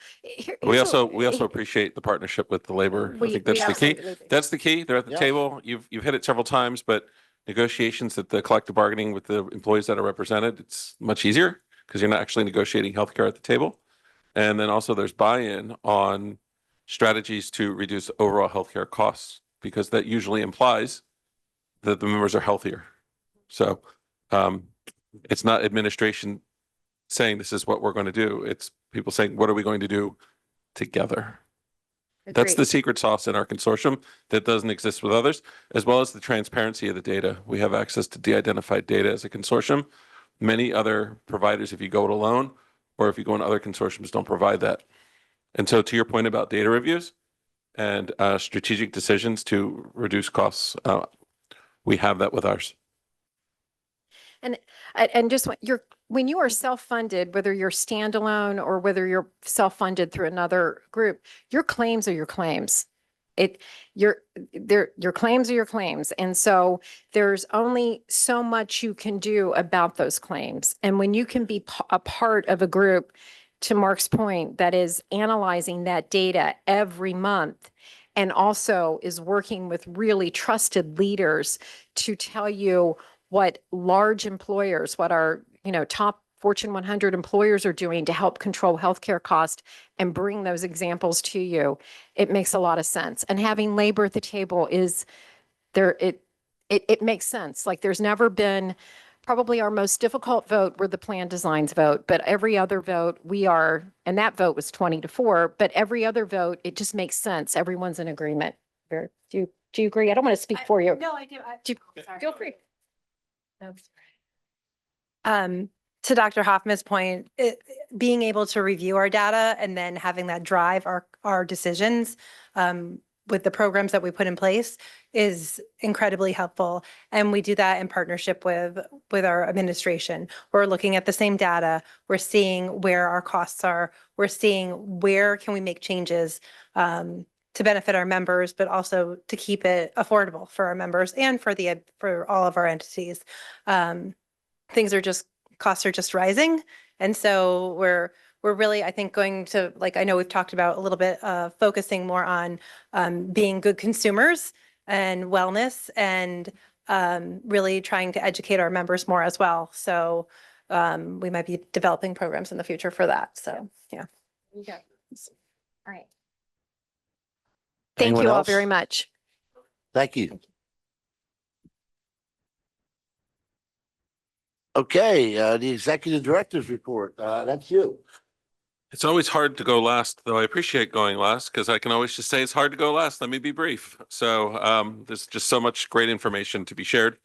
We also appreciate the partnership with the labor. I think that's the key. That's the key. They're at the Yeah. table. You've hit it several times, but negotiations at the collective bargaining with the employees that are represented, it's much easier because you're not actually negotiating healthcare at the table. And then also there's buy-in on strategies to reduce overall healthcare costs, because that usually implies that the members are healthier. So it's not administration saying this is what we're going to do. It's people saying, what are we going to do together? That's the secret sauce in our consortium that doesn't exist with others, as well as the transparency of the data. We have access to de-identified data as a consortium. Many other providers, if you go it alone, or if you go in other consortiums, don't provide that. And so to your point about data reviews and strategic decisions to reduce costs, we have that with ours. And just when you are self-funded, whether you're standalone or whether you're self-funded through another group, your claims are your claims. Your claims are your claims. And so there's only so much you can do about those claims. And when you can be a part of a group, to Mark's point, that is analyzing that data every month and also is working with really trusted leaders to tell you what large employers, what our, top Fortune 100 employers are doing to help control healthcare cost and bring those examples to you, it makes a lot of sense. And having labor at the table is there, it makes sense. Like there's never been, probably our most difficult vote were the plan designs vote, but every other vote and that vote was 20-4, but every other vote, it just makes sense. Everyone's in agreement. Do you agree? I don't want to speak for you. No, I do. Feel free. To Dr. Hoffman's point, being able to review our data and then having that drive our decisions with the programs that we put in place is incredibly helpful. And we do that in partnership with our administration. We're looking at the same data. We're seeing where our costs are. We're seeing where can we make changes to benefit our members, but also to keep it affordable for our members and for all of our entities. Costs are just rising. And so we're really, I think, going to, like, I know we've talked about a little bit focusing more on being good consumers and wellness and really trying to educate our members more as well. So we might be developing programs in the future for that. So, yeah. All right. Thank Anyone you all else? very much. Thank you. Okay, the executive director's report, that's you. It's always hard to go last, though I appreciate going last because I can always just say it's hard to go last. Let me be brief. So there's just so much great information to be shared.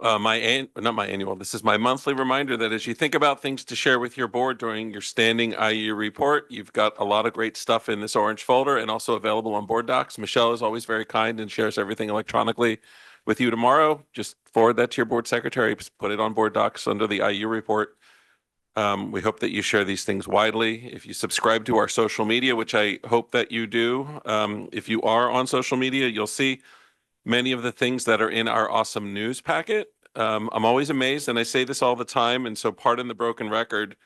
Not my annual, this is my monthly reminder that as you think about things to share with your board during your standing IU report, you've got a lot of great stuff in this orange folder and also available on board docs. Michelle is always very kind and shares everything electronically with you tomorrow. Just forward that to your board secretary, just put it on board docs under the IU report. We hope that you share these things widely. If you subscribe to our social media, which I hope that you do, if you are on social media, you'll see many of the things that are in our awesome news packet. I'm always amazed, and I say this all the time, and so pardon the broken record,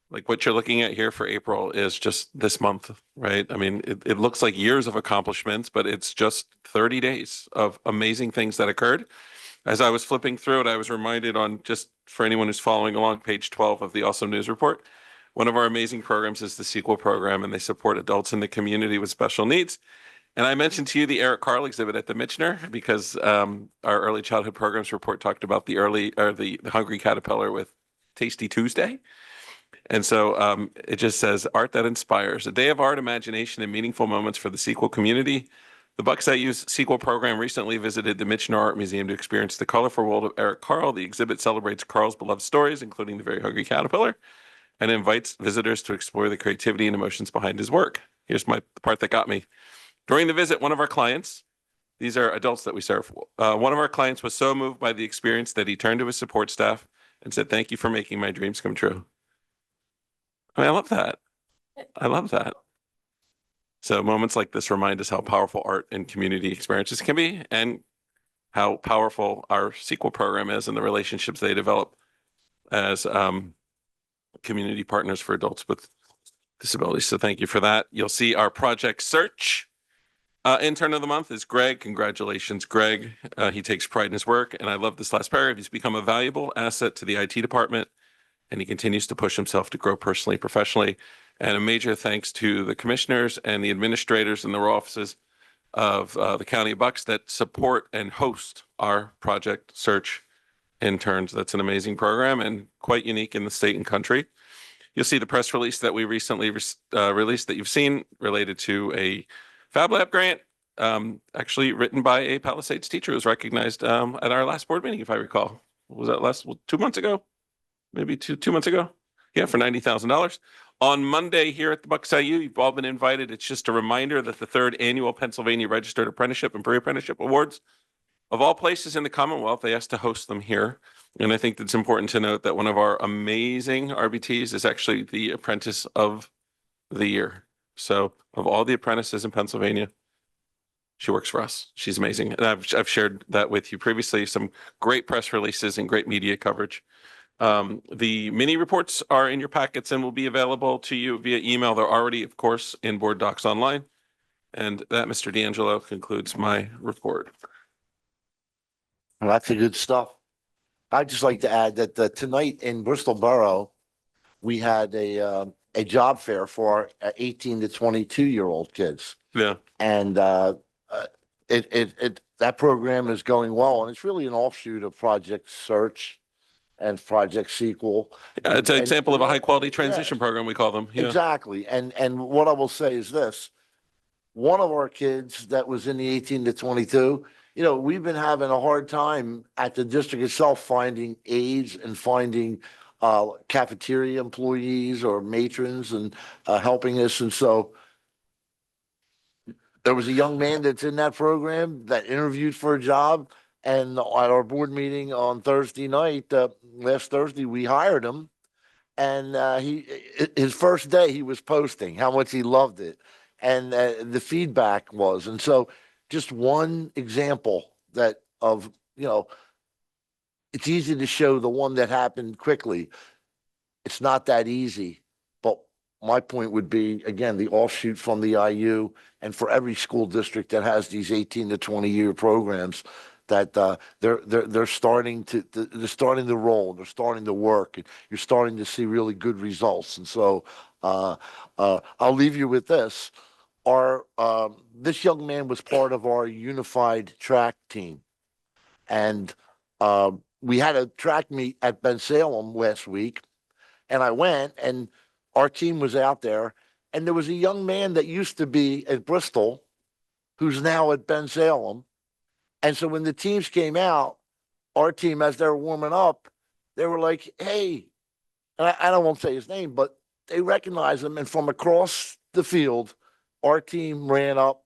like what you're looking at here for April is just this month, right? I mean, it looks like years of accomplishments, but it's just 30 days of amazing things that occurred. As I was flipping through it, I was reminded on, just for anyone who's following along, page 12 of the Awesome News Report, one of our amazing programs is the Sequel program, and they support adults in the community with special needs. And I mentioned to you the Eric Carl exhibit at the Michener because our early childhood programs report talked about the Hungry Caterpillar with Tasty Tuesday. And so it just says art that inspires, a day of art, imagination, and meaningful moments for the Sequel community. The Bucks IU's Sequel program recently visited the Michener Art Museum to experience the colorful world of Eric Carl. The exhibit celebrates Carl's beloved stories, including the Very Hungry Caterpillar, and invites visitors to explore the creativity and emotions behind his work. Here's the part that got me. During the visit, one of our clients, these are adults that we serve, one of our clients was so moved by the experience that he turned to his support staff and said, "Thank you for making my dreams come true." I mean, I love that. I love that. So moments like this remind us how powerful art and community experiences can be and how powerful our Sequel program is and the relationships they develop as community partners for adults with disabilities. So thank you for that. You'll see our project search. Intern of the month is Greg. Congratulations, Greg. He takes pride in his work. And I love this last paragraph. He's become a valuable asset to the IT department, and he continues to push himself to grow personally, professionally. And a major thanks to the commissioners and the administrators in their offices of the County of Bucks that support and host our project search interns. That's an amazing program and quite unique in the state and country. You'll see the press release that we recently released that you've seen related to a Fab Lab grant, actually written by a Palisades teacher who was recognized at our last board meeting, if I recall. Was that 2 months ago? Maybe two months ago? Yeah, for $90,000. On Monday here at the Bucks IU, you've all been invited. It's just a reminder that the 3rd annual Pennsylvania Registered Apprenticeship and Pre-Apprenticeship Awards, of all places in the Commonwealth, they asked to host them here. And I think it's important to note that one of our amazing RBTs is actually the Apprentice of the Year. So of all the apprentices in Pennsylvania, she works for us. She's amazing. And I've shared that with you previously, some great press releases and great media coverage. The mini reports are in your packets and will be available to you via email. They're already, of course, in board docs online. And that, Mr. D'Angelo, concludes my report. Well, that's the good stuff. I'd just like to add that tonight in Bristol Borough, we had a job fair for our 18 to 22-year-old kids. Yeah. And that program is going well, and it's really an offshoot of Project Search and Project Sequel. Yeah, it's an And- example of a high quality transition program, we call them. Yeah. Exactly. And what I will say is this, one of our kids that was in the 18 to 22, we've been having a hard time at the district itself finding aides and finding cafeteria employees or matrons and helping us. And so there was a young man that's in that program that interviewed for a job. And at our board meeting on Thursday night, last Thursday, we hired him. And his first day, he was posting how much he loved it. And the feedback was, and so just one example it's easy to show the one that happened quickly. It's not that easy. But my point would be, again, the offshoot from the IU and for every school district that has these 18 to 20-year programs, that they're starting to roll, they're starting to work, and you're starting to see really good results. And so I'll leave you with this. This young man was part of our unified track team, and we had a track meet at Ben Salem last week, and I went, and our team was out there, and there was a young man that used to be at Bristol, who's now at Ben Salem. And so when the teams came out, our team, as they were warming up, they were like, hey, and I don't want to say his name, but they recognized him. And from across the field, our team ran up,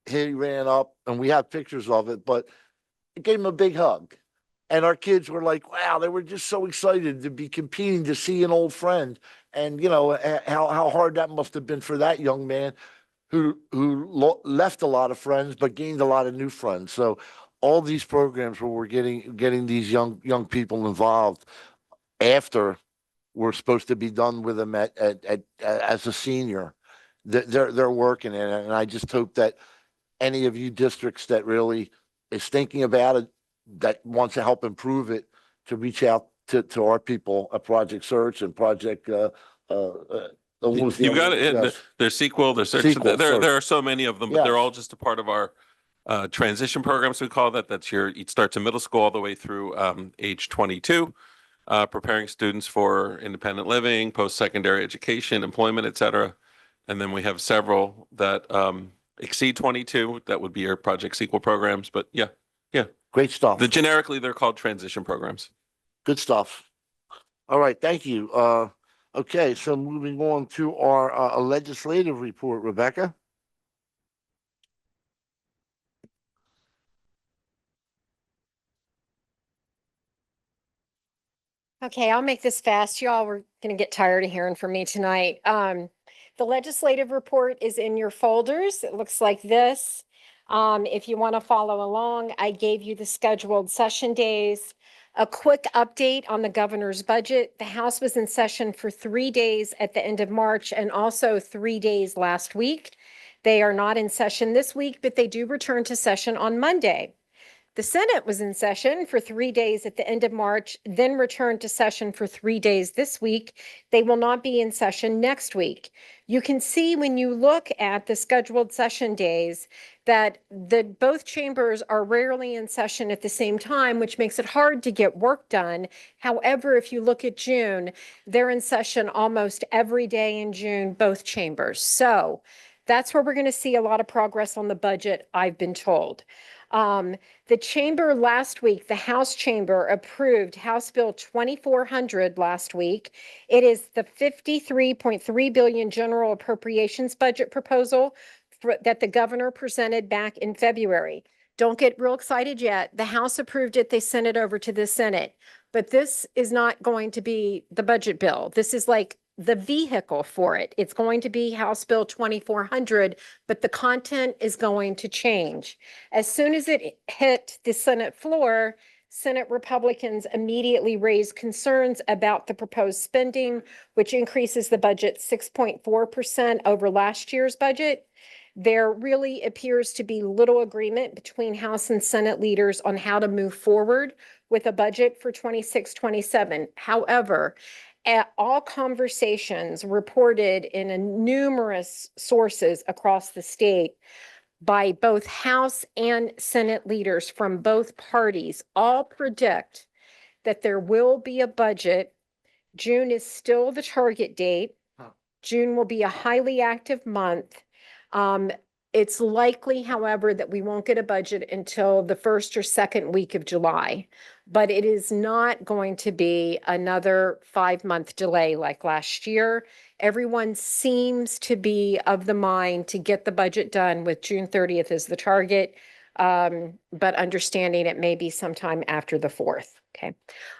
he ran up, and we have pictures of it, but it gave him a big hug. And our kids were like, wow, they were just so excited to be competing, to see an old friend. And, you know, how hard that must have been for that young man who left a lot of friends, but gained a lot of new friends. So all these programs where we're getting these young people involved after we're supposed to be done with them as a senior, they're working in it. And I just hope that any of you districts that really is thinking about it, that wants to help improve it, to reach out to our people at Project Search and Project You've got it. Yes. There's SQL, there's Search. SQL, There Search. are so many of them, but they're Yes. all just a part of our transition programs. We call that. That's it starts in middle school all the way through age 22, preparing students for independent living, post-secondary education, employment, et cetera. And then we have several that exceed 22. That would be your Project SQL programs. But yeah. Great stuff. Generically, they're called transition programs. Good stuff. All right, thank you. Okay, so moving on to our legislative report, Rebecca. Okay, I'll make this fast. Y'all were gonna get tired of hearing from me tonight. The legislative report is in your folders. It looks like this. If you want to follow along, I gave you the scheduled session days. A quick update on the governor's budget. The House was in session for 3 days at the end of March and also 3 days last week. They are not in session this week, but they do return to session on Monday. The Senate was in session for 3 days at the end of March, then returned to session for 3 days this week. They will not be in session next week. You can see when you look at the scheduled session days that both chambers are rarely in session at the same time, which makes it hard to get work done. However, if you look at June, they're in session almost every day in June, both chambers. So that's where we're going to see a lot of progress on the budget, I've been told. The chamber last week, the House chamber approved House Bill 2400 last week. It is the 53.3 billion general appropriations budget proposal that the governor presented back in February. Don't get real excited yet. The House approved it. They sent it over to the Senate. But this is not going to be the budget bill. This is like the vehicle for it. It's going to be House Bill 2400, but the content is going to change. As soon as it hit the Senate floor, Senate Republicans immediately raised concerns about the proposed spending, which increases the budget 6.4% over last year's budget. There really appears to be little agreement between House and Senate leaders on how to move forward with a budget for 26-27. However, at all conversations reported in numerous sources across the state by both House and Senate leaders from both parties all predict that there will be a budget. June is still the target date. June will be a highly active month. It's likely, however, that we won't get a budget until the first or second week of July, but it is not going to be another 5-month delay like last year. Everyone seems to be of the mind to get the budget done with June 30th as the target, but understanding it may be sometime after the 4th. Okay.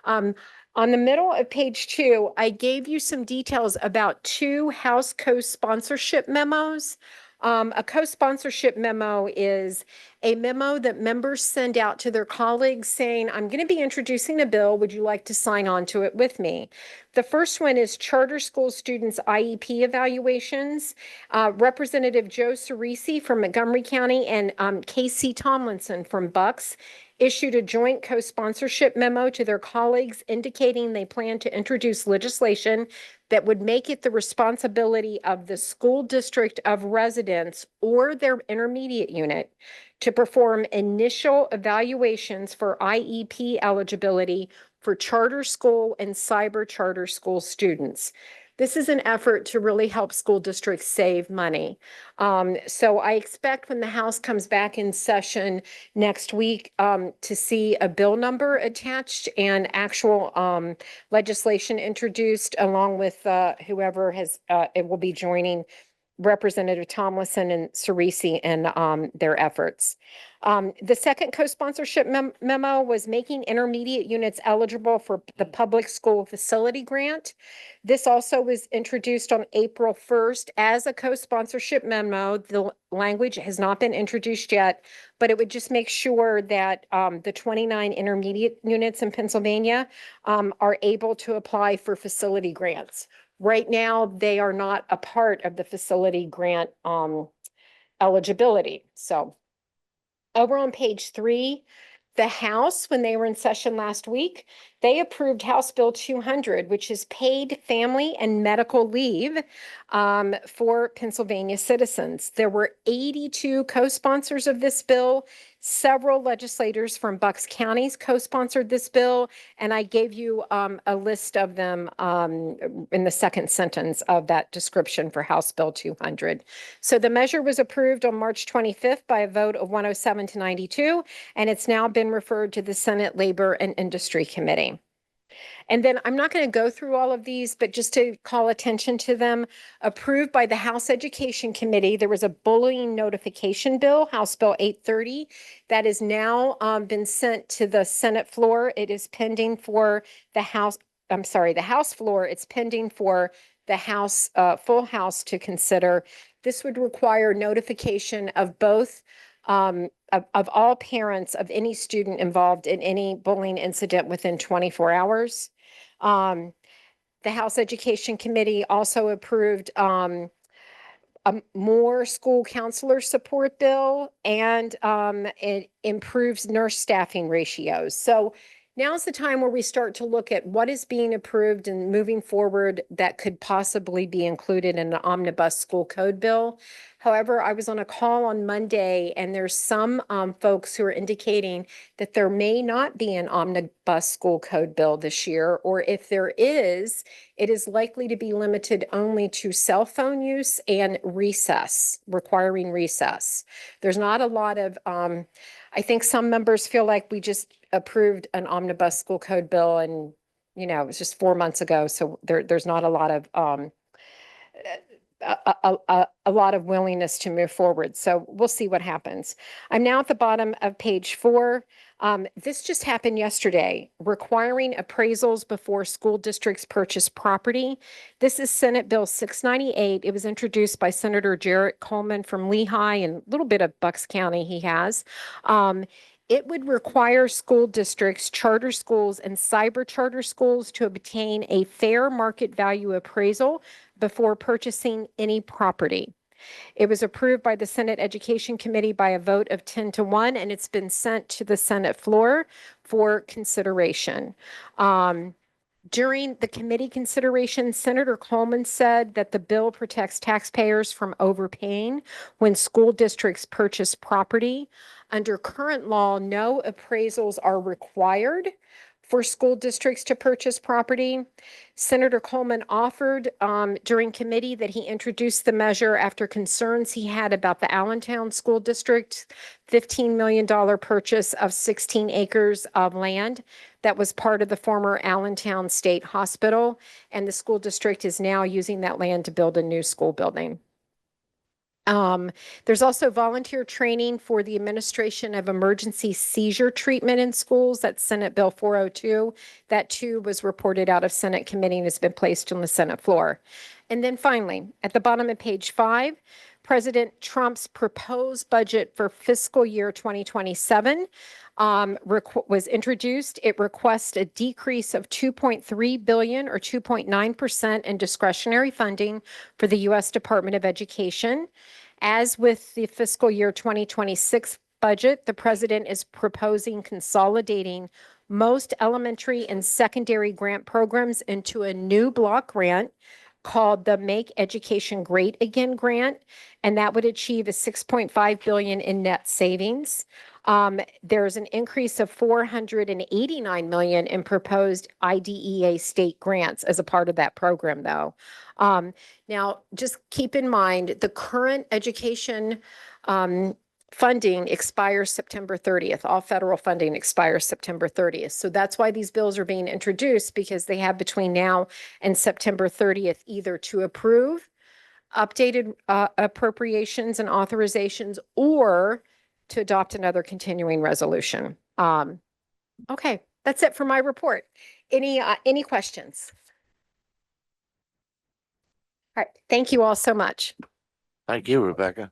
On the middle of page 2, I gave you some details about 2 House co-sponsorship memos. A co-sponsorship memo is a memo that members send out to their colleagues saying, I'm going to be introducing a bill. Would you like to sign on to it with me? The first one is charter school students IEP evaluations. Representative Joe Cerisi from Montgomery County and Casey Tomlinson from Bucks issued a joint co-sponsorship memo to their colleagues indicating they plan to introduce legislation that would make it the responsibility of the school district of residence or their intermediate unit to perform initial evaluations for IEP eligibility for charter school and cyber charter school students. This is an effort to really help school districts save money. So I expect when the House comes back in session next week, to see a bill number attached and actual, legislation introduced along with, whoever has, it will be joining Representative Tomlinson and Cerisi in their efforts. The second co-sponsorship memo was making intermediate units eligible for the public school facility grant. This also was introduced on April 1st as a co-sponsorship memo. The language has not been introduced yet, but it would just make sure that the 29 intermediate units in Pennsylvania are able to apply for facility grants. Right now, they are not a part of the facility grant eligibility. So over on page 3, the House, when they were in session last week, they approved House Bill 200, which is paid family and medical leave for Pennsylvania citizens. There were 82 co-sponsors of this bill. Several legislators from Bucks counties co-sponsored this bill, and I gave you a list of them in the second sentence of that description for House Bill 200. So the measure was approved on March 25th by a vote of 107 to 92, and it's now been referred to the Senate Labor and Industry Committee. And then I'm not going to go through all of these, but just to call attention to them, approved by the House Education Committee, there was a bullying notification bill, House Bill 830, that has now been sent to the Senate floor. It is pending for the House, the House floor. It's pending for the House, full House to consider. This would require notification of both of all parents of any student involved in any bullying incident within 24 hours. The House Education Committee also approved a more school counselor support bill, and it improves nurse staffing ratios. So now's the time where we start to look at what is being approved and moving forward that could possibly be included in an omnibus school code bill. However, I was on a call on Monday, and there's some folks who are indicating that there may not be an omnibus school code bill this year, or if there is, it is likely to be limited only to cell phone use and recess, requiring recess. There's not a lot of, I think some members feel like we just approved an omnibus school code bill, and, you know, it was just 4 months ago. So there's not a lot of, a lot of willingness to move forward. So we'll see what happens. I'm now at the bottom of page 4. This just happened yesterday, requiring appraisals before school districts purchase property. This is Senate Bill 698. It was introduced by Senator Jarrett Coleman from Lehigh, and a little bit of Bucks County he has. It would require school districts, charter schools, and cyber charter schools to obtain a fair market value appraisal before purchasing any property. It was approved by the Senate Education Committee by a vote of 10 to 1, and it's been sent to the Senate floor for consideration. During the committee consideration, Senator Coleman said that the bill protects taxpayers from overpaying when school districts purchase property. Under current law, no appraisals are required for school districts to purchase property. Senator Coleman offered during committee that he introduced the measure after concerns he had about the Allentown School District $15 million purchase of 16 acres of land that was part of the former Allentown State Hospital, and the school district is now using that land to build a new school building. There's also volunteer training for the administration of emergency seizure treatment in schools. That's Senate Bill 402. That too was reported out of Senate committee and has been placed on the Senate floor. And then finally, at the bottom of page 5, President Trump's proposed budget for fiscal year 2027 was introduced. It requests a decrease of $2.3 billion or 2.9% in discretionary funding for the U.S. Department of Education. As with the fiscal year 2026 budget, the president is proposing consolidating most elementary and secondary grant programs into a new block grant called the Make Education Great Again grant, and that would achieve a $6.5 billion in net savings. There's an increase of 489 million in proposed IDEA state grants as a part of that program, though. Now, just keep in mind, the current education funding expires September 30th. All federal funding expires September 30th. So that's why these bills are being introduced, because they have between now and September 30th either to approve updated appropriations and authorizations or to adopt another continuing resolution. Okay, that's it for my report. Any questions? All right, thank you all so much. Thank you, Rebecca.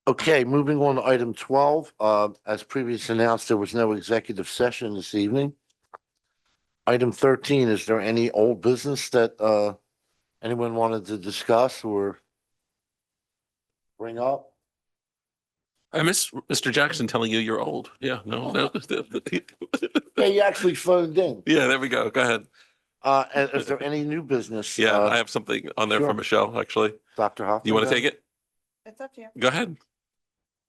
Okay, moving on to item 12. As previously announced, there was no executive session this evening. Item 13, is there any old business that anyone wanted to discuss or bring up? I miss Mr. Jackson telling you you're old. Yeah, no. Yeah, you actually phoned in. Yeah, there we go. Go ahead. And is there any new business? Yeah, I have something on there sure. for Michelle, actually. Dr. Hoffman? You want to take it? It's up to you. Go ahead.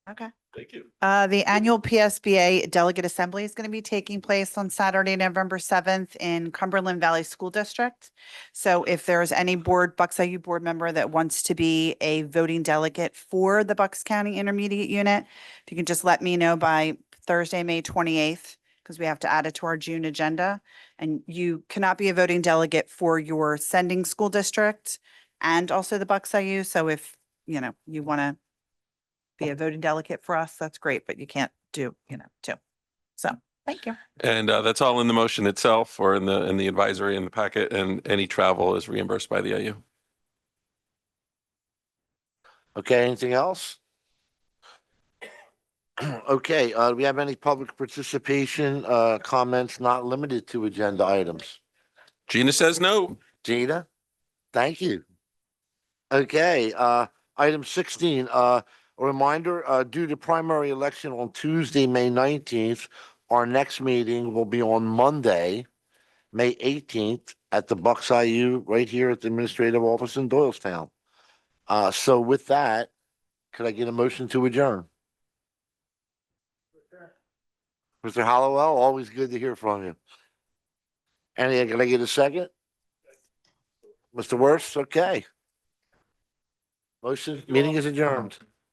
Okay. Thank you. The annual PSBA Delegate Assembly is going to be taking place on Saturday, November 7th in Cumberland Valley School District. So if there's any Bucks IU board member that wants to be a voting delegate for the Bucks County Intermediate Unit, if you can just let me know by Thursday, May 28th, because we have to add it to our June agenda. And you cannot be a voting delegate for your sending school district and also the Bucks IU. So if, you want to be a voting delegate for us, that's great, but you can't do, two. So, thank you. And that's all in the motion itself or in the advisory in the packet, and any travel is reimbursed by the IU. Okay, anything else? Okay, do we have any public participation, comments not limited to agenda items? Gina says no. Gina? Thank you. Okay, item 16, a reminder, due to primary election on Tuesday, May 19th, our next meeting will be on Monday, May 18th at the Bucks IU right here at the Administrative Office in Doylestown. So with that, could I get a motion to adjourn? Mr. Hollowell, always good to hear from you. And can I get a second? Mr. Worth, okay. Motion, meeting is adjourned.